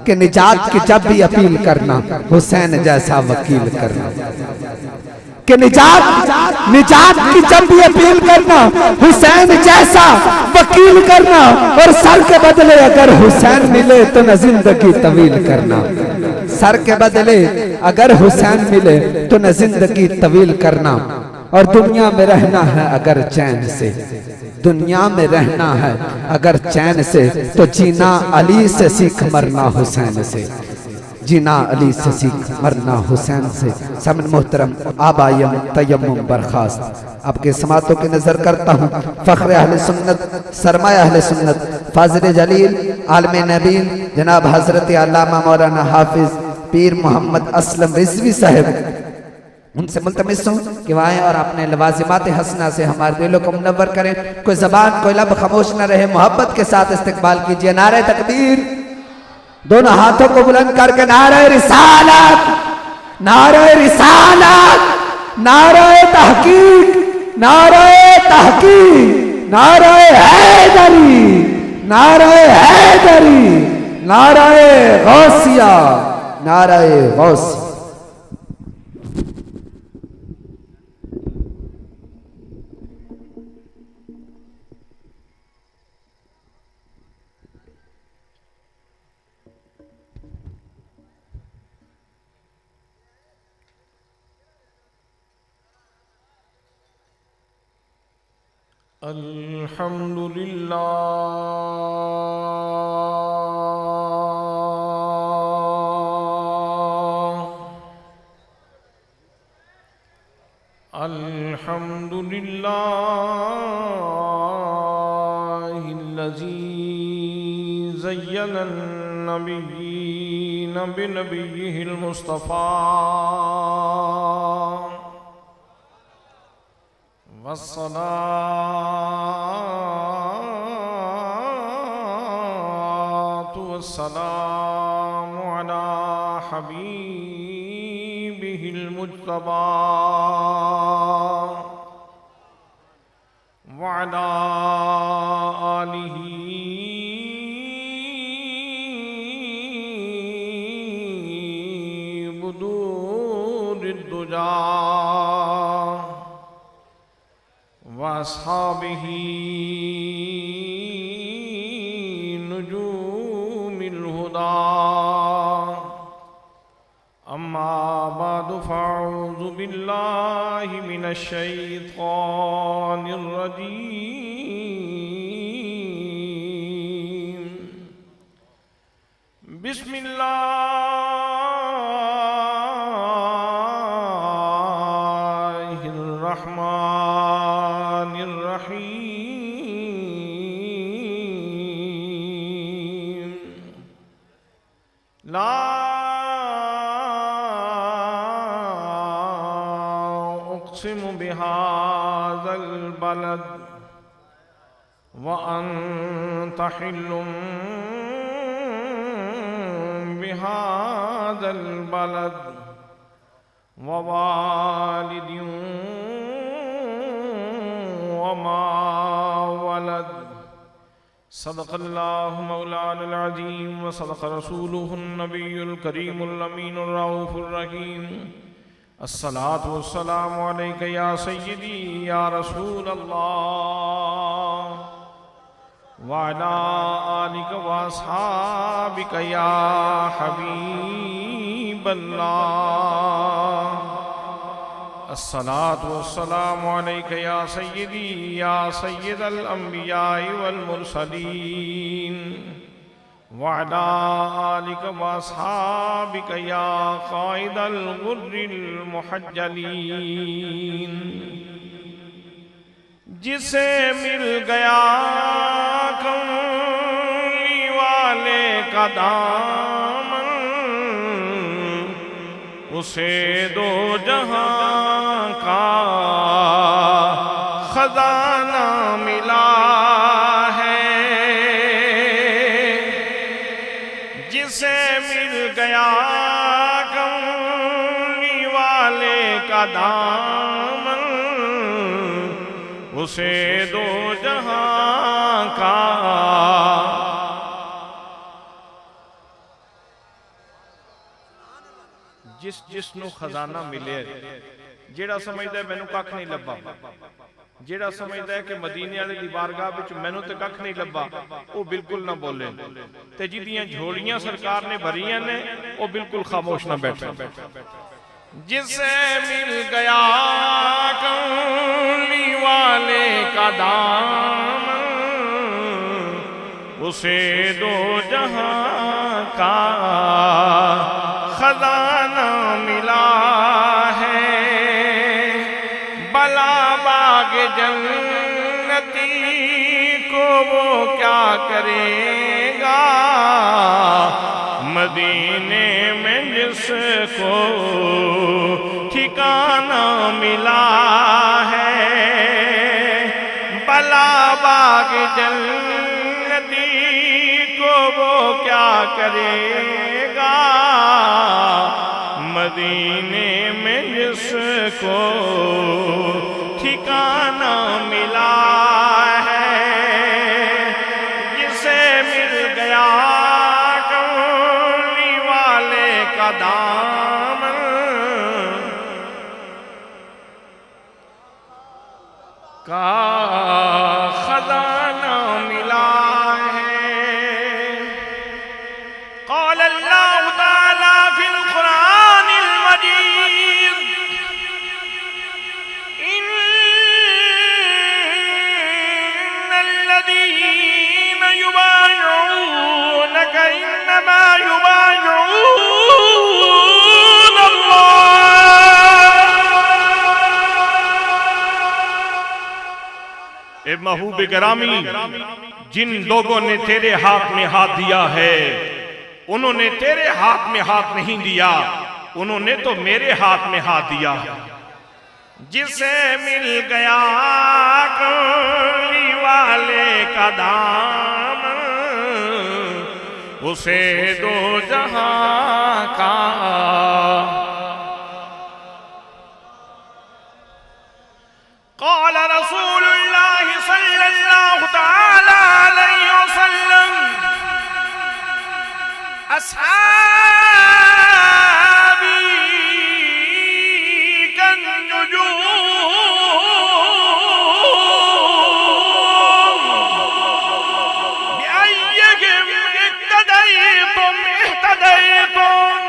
Speaker 2: कि निजात की जब भी अपील करना हुसैन जैसा वकील करना कि निजात की जब भी अपील करना हुसैन जैसा वकील करना और सर के बदले अगर हुसैन मिले तो न जिंदगी तवील करना सर के बदले अगर हुसैन मिले तो न जिंदगी तवील करना और दुनिया में रहना है अगर चैन से दुनिया में रहना है अगर चैन से तो जीना अली से सीख मरना हुसैन से जीना अली से सीख मरना हुसैन से समन मोहतरम आबायम तयम्मुम बरखास्त आपके समातों की नजर करता हूँ फख्र अहले सुन्नत सरमाया अहले सुन्नत फाजिल जलील आलम नबील जनाब हजरत अल्लामा मौलाना हाफिज पीर मोहम्मद असलम रिजवी साहब उनसे मुल्तमिस हूँ कि वह आए और अपने लवाजिमात हसना से हमारे दिलों को मुनव्वर करें कोई जबान कोई लब खामोश न रहे मोहब्बत के साथ इस्तकबाल कीजिए नारे तकबीर दोनों हाथों को बुलंद करके नारे रिसालत नारे रिसालत नारे तहकीक नारे तहकीक नारे हैदरी नारे हैदरी नारे गौसिया नारे गौसिया
Speaker 6: अल्हम्दुलिल्लाह अल्हम्दुलिल्लाहिल्लज़ी ज़य्यना अन्नबिय्यीन बिनबिय्यिहिल मुस्तफ़ा वस्सलातु वस्सलामु अला हबीबिहिल मुज्तबा वअला आलिही बुदूरिद्दुजा वअस्हाबिही नुजूमिल हुदा अम्मा बादु फ़अऊज़ु बिल्लाहि मिनश शैतानिर रजीम बिस्मिल्लाहिर रहमानिर रहीम ला उक़्सिमु बिहाज़ल बलद व अंत हिल्लुम बिहाज़ल बलद व वालिदिन व मा वलद सदक़ल्लाहु मौलाना अज़ीम व सदक़ रसूलुहुन नबियुल करीमुल अमीनुर रऊफ़ुर रहीम अस्सलातु वस्सलामु अलैका या सय्यदी या रसूल अल्लाह व अला आलिका व अस्हाबिका या हबीबल्लाह अस्सलातु वस्सलामु अलैका या सय्यदी या सय्यदल अंबिया'i वल मुरसलीन व अला आलिका व अस्हाबिका या क़ाइदल गुर्रिल मुहज्जलीन जिसे मिल गया कमली वाले का दामन उसे दो जहां का खजाना मिला है जिसे मिल गया कमली वाले का दामन उसे दो जहां का जिस नू खजाना मिले जेड़ा समझदा मैनू कख नहीं लब्बा जेड़ा समझदा है कि मदीने वाले दी बारगाह विच मैनू ते कख नहीं लब्बा वो बिल्कुल ना बोले ते जिहदियां झोलियां सरकार ने भरियां ने वो बिल्कुल खामोश ना बैठे जिसे मिल गया कमली वाले का दामन उसे दो जहां का खजाना मिला है बला बाग जन्नती को वो क्या करेगा मदीने में जिसको ठिकाना मिला है बला बाग जन्नती को वो क्या करेगा मदीने में जिसको ठिकाना मिला है जिसे मिल गया कमली वाले का दामन का खजाना मिला है क़ाल अल्लाह ताला फिल कुरानिल मजीद इन्नल लज़ीना युबायि'ूनका इन्नमा युबायि'ूना अल्लाह। ए महबूब गिरामी जिन लोगों ने तेरे हाथ में हाथ दिया है उन्होंने तेरे हाथ में हाथ नहीं दिया, उन्होंने तो मेरे हाथ में हाथ दिया। जिसे मिल गया कमली वाले का दाम, उसे दो जहां का। क़ाल रसूलुल्लाह सल्लल्लाहु तआला अलैहि वसल्लम अस्हाबी कन्नुजूम बिअय्यिहिम इक्तदैतुम इह्तदैतुम।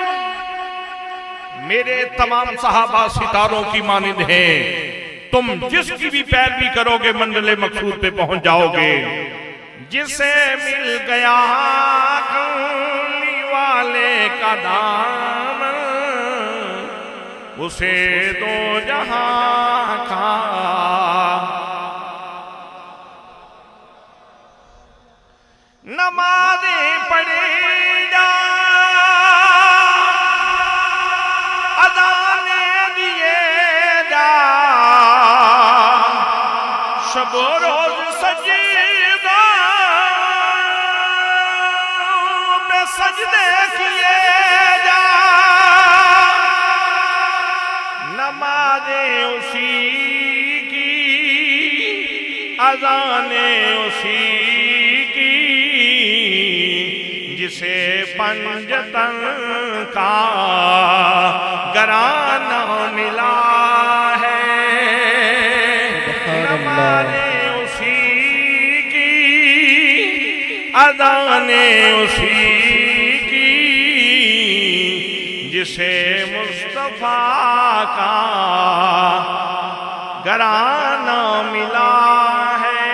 Speaker 6: मेरे तमाम सहाबा सितारों की मानिंद हैं, तुम जिसकी भी पैरवी करोगे मंजिल मकसूद पे पहुंच जाओगे। जिसे मिल गया कमली वाले का दाम, उसे दो जहां का। नमाज़ें पढ़े जा, अज़ानें दिए जा, शब रोज सजदा में सजदे किए जा। नमाज़ें उसी की, अज़ानें उसी की, जिसे पंजतन का घराना मिला है। नमाज़ें उसी की, अज़ानें उसी की, जिसे मुस्तफा का घराना मिला है।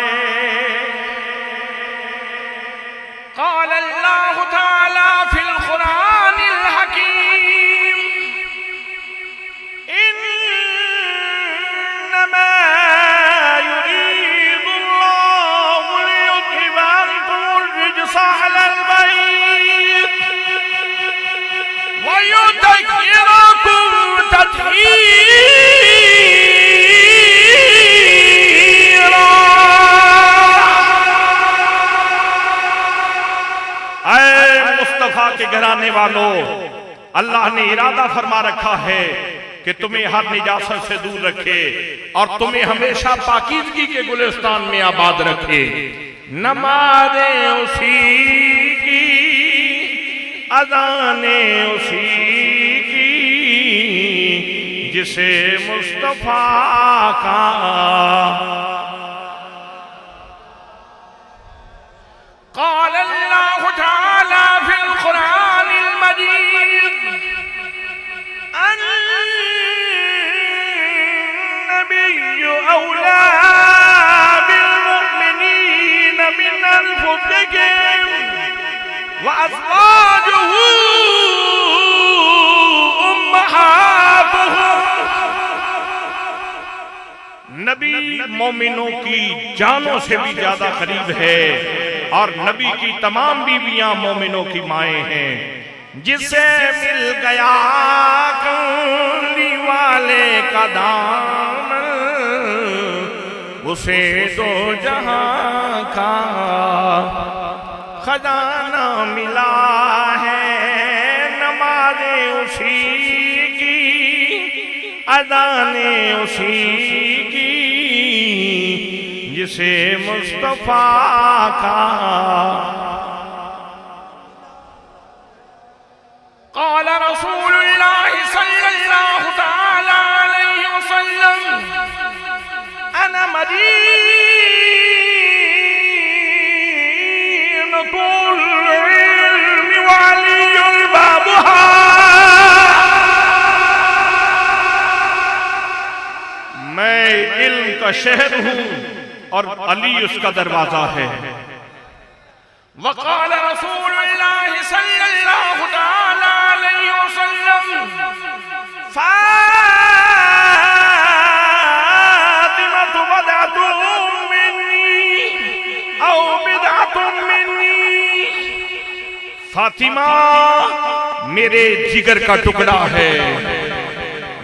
Speaker 6: क़ाल अल्लाहु तआला फिल क़ुरानिल हकीम इन्नमा युरीदुल्लाहु लियुज़हिबा अन्कुमुर रिज्सा अहलल बैत व युतहिरकुम तत्हीरा। ऐ मुस्तफा के घराने वालों, अल्लाह ने इरादा फरमा रखा है कि तुम्हें हर निजासत से दूर रखे और तुम्हें हमेशा पाकीज़गी के गुलिस्तान में आबाद रखे। नमाज़ें उसी की, अज़ानें उसी की, जिसे मुस्तफा का क़ाल अल्लाहु तआला फिल क़ुरानिल मजीद अन्नबिय्यु औला बिल मुमिनीन मिन अनफुसिहिम व अज़वाजुहु उम्महातुहुम। नबी मोमिनों की जानों से भी ज्यादा करीब है और नबी की तमाम बीवियां मोमिनों की माएं हैं। जिसे मिल गया कमली वाले का दामन, उसे दो जहां का खजाना मिला है। नमाज़ें उसी की, अज़ानें उसी की, जिसे मुस्तफा का क़ाल रसूलुल्लाह सल्लल्लाहु तआला अलैहि वसल्लम अना मदीनतुल इल्मी व अलियुल बाबुहा। मैं इल्म का शहर हूँ और अली उसका दरवाजा है। वक़ाल रसूलुल्लाह सल्लल्लाहु तआला अलैहि वसल्लम फातिमतु बदअतुम मिन्नी औ बिदअतुम मिन्नी फातिमा मेरे जिगर का टुकड़ा है।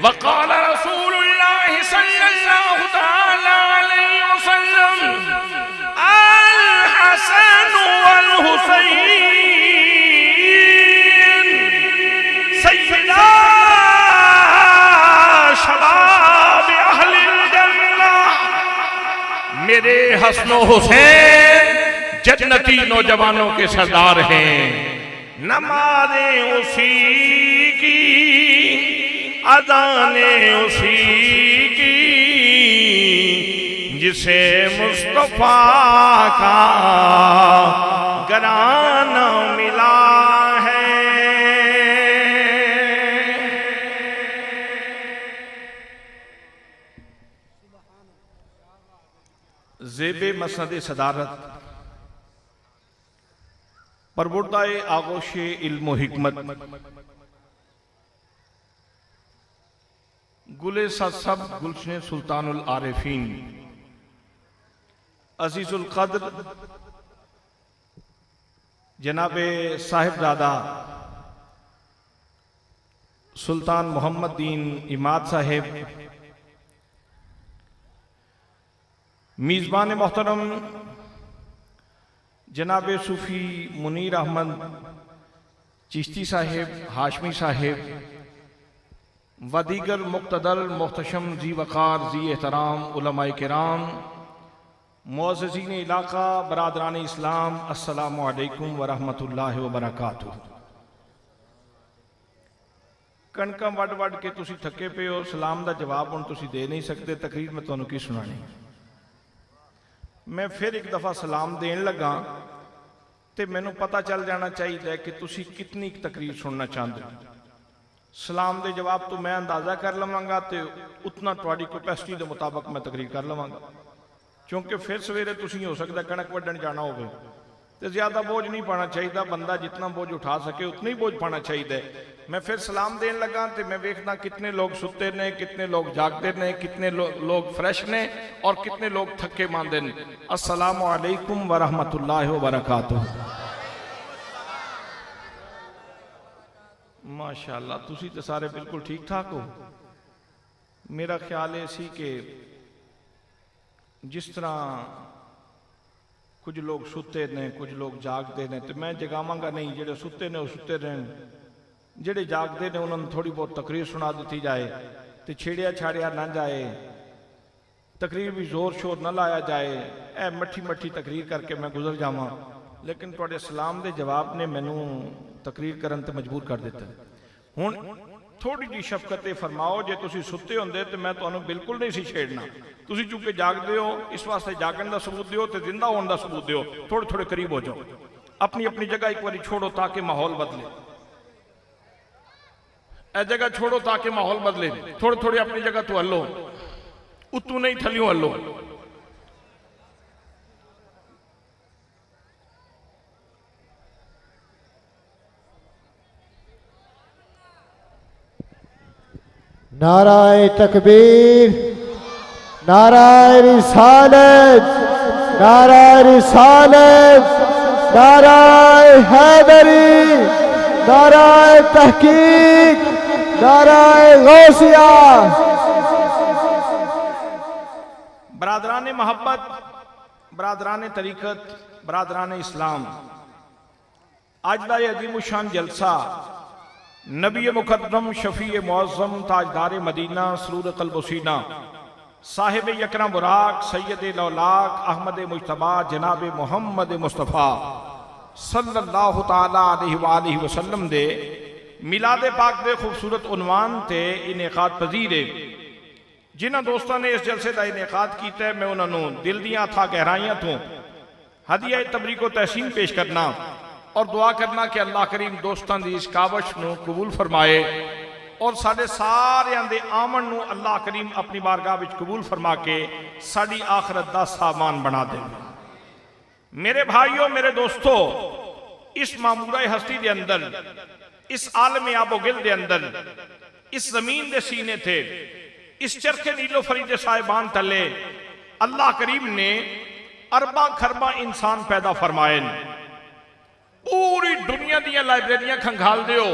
Speaker 6: वक़ाल रसूलुल्लाह सल्लल्लाहु तआला अलैहि वसल्लम अल हसन वल हुसैन सय्यदा शबाब अहलिल जन्नह। मेरे हसन हुसैन जन्नती नौजवानों के सरदार हैं। नमाज़ें उसी की, अज़ानें उसी की, जिसे मुस्तफा का घराना मिला है। ज़ेबे मसनद सदारत परबुरदाए आगोशे इल्म हिकमत गुले सब गुलशन सुल्तानुल आरिफीन अजीजुल कद्र जनाबे साहिबजादा सुल्तान मोहम्मद दीन इमाद साहेब, मीज़बान मोहतरम जनाबे सूफ़ी मुनीर अहमद चिश्ती साहेब, हाशमी साहेब व दीगर मुक़्तदर मुहतशम जी वक़ार जी एहतराम उलमाए किराम, मुअज़्ज़िज़ीन इलाक़ा, बरादरान इस्लाम, अस्सलामु अलैकुम व रहमतुल्लाहि व बरकातुहू। कणका वड वड के तुसी थके पे हो, सलाम का जवाब हुण तुसी दे नहीं सकते, तकरीर में तुहानू की सुनानी। मैं फिर एक दफ़ा सलाम देन लगा तो मैनू पता चल जाना चाहिए कि तुसी कितनी तकरीर सुनना चाहते हो। सलाम के जवाब तो मैं अंदाज़ा कर लवांगा तो उतना तुहाडी कैपेसिटी के मुताबिक मैं तकरीर कर लवांगा, क्योंकि फिर सवेरे तुसी हो सकता कणक वड्डण जाना हो तो ज़्यादा बोझ नहीं पाना चाहिए। बंदा जितना बोझ उठा सके उतना ही बोझ पाना चाहिए। मैं फिर सलाम देन लगा तो मैं देखना कितने लोग सुते ने, कितने लोग जागते ने, कितने लोग फ्रेश ने और कितने लोग थके मांदे ने। अस्सलामु अलैकुम व रहमतुल्लाहि व बरकातुहू। माशाअल्लाह तुसी तो सारे बिल्कुल ठीक ठाक हो। मेरा ख्याल है सी कि जिस तरह कुछ लोग सुते ने, कुछ लोग जागते ने, तो मैं जगावांगा नहीं। जेडे सुते ने वो सुते रहन, जेडे जागते ने उन्होंने थोड़ी बहुत तकरीर सुना दी जाए तो छेड़िया छाड़िया ना जाए, तकरीर भी जोर शोर न लाया जाए। ए मठी मठी तकरीर करके मैं गुजर जावा, लेकिन तुहाडे सलाम के जवाब ने मैनू तकरीर करन ते मजबूर कर दिता। हुण थोड़ी जी शफकत फरमाओ, जे तुसी सुते होंदे तो मैं तुहानू बिल्कुल नहीं सी छेड़ना। तुसी चूंकि जागदे हो, इस वास्ते जागन का सबूत दिओ तो जिंदा होने का सबूत दिओ। थोड़े थोड़े करीब हो जाओ, अपनी अपनी जगह एक बार छोड़ो ताकि माहौल बदले। ए जगह छोड़ो ताकि माहौल बदले। थोड़े थोड़े अपनी जगह तो हलो, उतू नहीं थलियों हलो।
Speaker 4: नाराए तकबीर, नाराए रिसालत, नाराए रिसालत, नाराए हैदरी, नाराए तहकीक, नाराए गौसिया।
Speaker 6: बरादरान मोहब्बत, बरादरान तरीक़त, बरादरान इस्लाम, आज का यह अज़ीमुशान जलसा नबी मुकद्दम शफी मुअज़्ज़म ताजदार मदीना सरूर क़ल्बुसीना साहिब यकरा बुराक सैयद लौलाक अहमद मुज्तबा जनाब मुहम्मद मुस्तफ़ा सल्लल्लाहु ताला अलैहि वसल्लम दे मिलाद पाक दे खूबसूरत उनवान ते इनेकाद पजीर है। जिन्होंने दोस्तों ने इस जलसे का इनेकाद किया, मैं उन्होंने दिल दियां था गहराइयां तो हदिया तबरीक तहसीन पेश करना और दुआ करना कि अल्लाह करीम दोस्तों की इस कावश को कबूल फरमाए और साढ़े सारियां दे आमन नू अल्लाह करीम अपनी बारगाह विच कबूल फरमा के साड़ी आखरत का सामान बना दे। मेरे भाइयों, मेरे दोस्तों, इस मामूरा हस्ती के अंदर, इस आलम आबोगिल के अंदर, इस जमीन के सीने थे, इस चरखे नीलो फरीदे साहिबान तले अल्लाह करीम ने अरबा खरबा इंसान पैदा फरमाए। पूरी दुनिया दी लाइब्रेरियां खंगाल दो,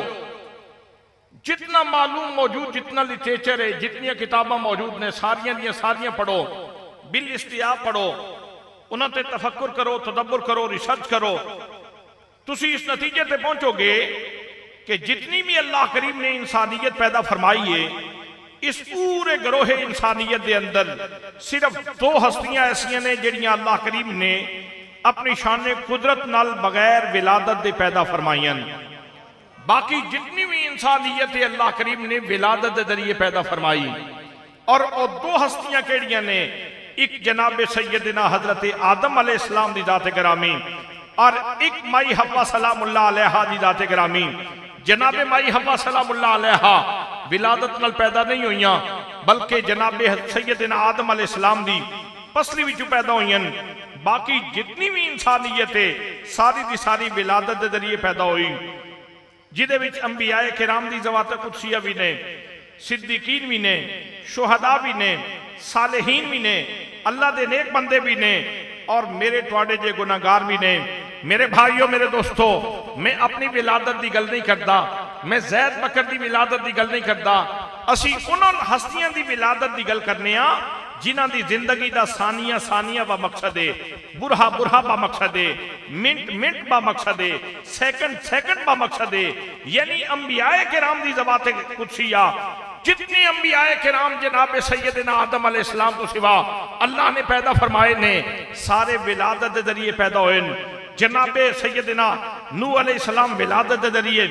Speaker 6: जितना मालूम मौजूद, जितना लिटरेचर है, जितनी किताबां मौजूद ने सारियां दी सारियां पढ़ो, बिल इस्तियाब पढ़ो, उन्होंने तफक्कुर करो, तदब्बुर करो, रिसर्च करो। तुसी इस नतीजे पे पहुंचोगे कि जितनी भी अल्लाह करीम ने इंसानियत पैदा फरमाई है, इस पूरे गरोह इंसानियत के अंदर सिर्फ दो हस्तियां ऐसियां ने जिहड़ियां अल्लाह करीम ने अपनी शान कुदरत नाल बगैर विलादत दे पैदा फरमाइयां। बाकी जितनी भी इंसानियत है अल्लाह करीम ने विलादत के जरिए पैदा फरमाई। और वो दो हस्तियां केड़ियां ने, एक जनाब सैयदना हजरत आदम अलैहिस्सलाम दी जात गिरामी और एक माई हव्वा सलामुल्लाह अलैहा दी जात गिरामी। जनाब माई हव्वा सलामुल्लाह अलैहा विलादत नाल पैदा नहीं हुईयां, बल्कि जनाब सैयदना आदम अलैहिस्सलाम दी पसली विचों पैदा हुईयां। बाकी जितनी भी इंसानियत है सारी दी सारी विलादत के जरिए पैदा हुई, जिदे विच अंबियाए किराम दी ज़वात कुदसिया भी ने, सिद्दीकीन भी ने, शुहदा भी ने, सालेहीन भी ने, अल्लाह दे नेक बंदे भी ने, और मेरे तुहाडे जे गुनाहगार भी ने। मेरे भाइयों, मेरे दोस्तों, मैं अपनी विलादत की गल नहीं करता, मैं जैद बकर की विलादत की गल नहीं करता। असी उन्होंने हस्तियां की विलादत की गल करने जिन्हां दी जिंदगी का सानिया सानिया बा मकसद है, बुरहा बुरहा बा मकसद है, मिनट मिनट बा मकसद है, सेकंड सेकंड बा मकसद है। यानी अंबियाए किराम दी ज़वात कुदसिया, जितने अंबियाए किराम जनाब सैयदना आदम अलैहिस्सलाम तो सिवा अल्लाह ने पैदा फरमाए ने, सारे विलादत के जरिए पैदा हुए। जनाबे सैयदना नूह अलैहिस्सलाम विलादत के जरिए,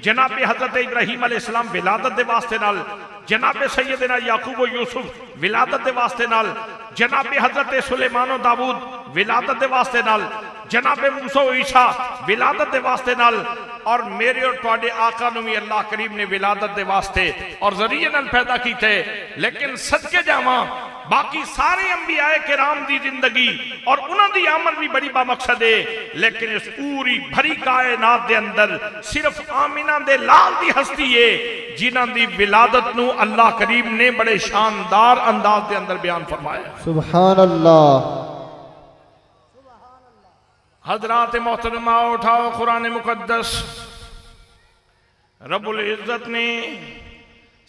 Speaker 6: जनाबे हजरत इब्राहीम अलैहिस्सलाम विलादत के वास्ते नाल, जनाबे सैयदना याकूब व यूसुफ विलादत के वास्ते नाल, जनाबे हजरत सुलेमान व दाऊद विलादत के वास्ते नाल, जनाबे मूसा व ईसा विलादत के वास्ते नाल, और मेरे और तुहाडे आका नूं भी अल्लाह करीम ने विलादत के वास्ते और जरिए नाल पैदा कीते। लेकिन सदके जावां, बाकी सारे अंबियाए किराम दी जिंदगी और उन्हां दी आमद भी बड़ी बामकसद है। लेकिन इस पूरी भरी कायनात दे अंदर सिर्फ आमिना दे लाल दी हस्ती है जिन्हां दी विलादत नूं अल्लाह करीम ने बड़े शानदार अंदाज दे अंदर बयान फरमाया।
Speaker 4: सुभान अल्लाह।
Speaker 6: हजरात मोहतरमा, उठाओ कुरान मुकद्दस। रब्बुल इज्जत ने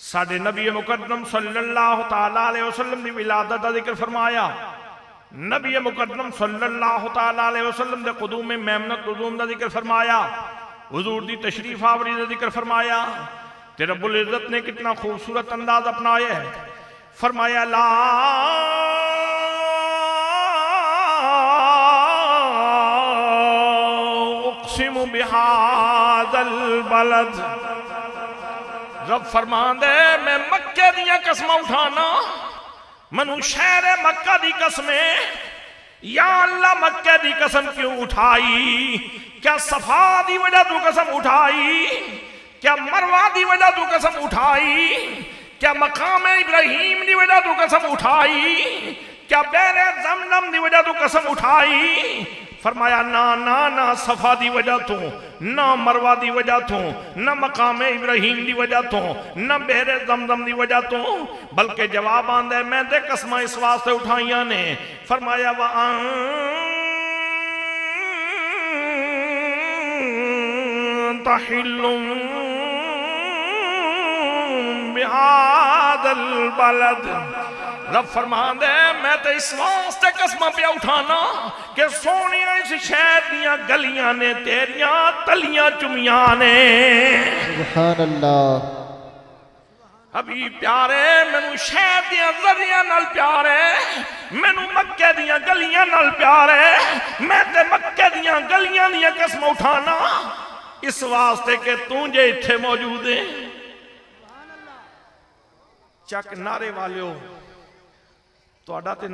Speaker 6: साडे नबी मुकद्दम सल्लल्लाहु ताला अलैहि वसल्लम दी विलादत दा जिक्र फरमाया। नबी मुकद्दम सल्लल्लाहु ताला अलैहि वसल्लम दे कुदूम में मेमनत कुदूम दा जिक्र फरमाया, हुजूर दी तशरीफ आवरी दा जिक्र फरमाया। ते रब्बुल इज्जत ने कितना खूबसूरत अंदाज अपनाया है। फरमाया ला उक़सिमु बिहाज़ल बलद। रब फरमांदे मैं मक्के दियां कसमां उठाना, मनु शहर मक्का दी कसमें। या अल्लाह मक्के दी कसम क्यों उठाई? क्या सफा दी वजह तू कसम उठाई? क्या मरवा दी वजह तू कसम उठाई? क्या मकाम इब्राहिम दी वजह तू कसम उठाई? क्या बैरे ज़मज़म दी वजह तू कसम उठाई? फरमाया ना ना ना, सफा दी वजह तो, ना मरवा दी वजह तो, ना मकाम इब्राहिम दी वजह तो, ना बहरे ज़मज़म दी वजह तो, बल्कि जवाब आंदा मैं ते कसमां इस वास्ते उठाइयां ने। फरमाया वा तहिल्लुम बिहादल बलद। रब फरमांदे मैं तो इस वास्ते कसमां पे उठाना कि सोनिया इस शहर दियां गलियां ने तेरियां तलियां चुमियां ने।
Speaker 4: सुभान अल्लाह।
Speaker 6: अभी प्यारे मैनू शहर दियां जरियां नाल प्यार है, मैनू मक्के दियां गलियां नाल प्यार है। मैं ते मक्के दियां गलियां दियां कसमां उठाना इस वास्ते कि तू जे इत्थे मौजूद है। चक नारे वालियो, तुहाडा ते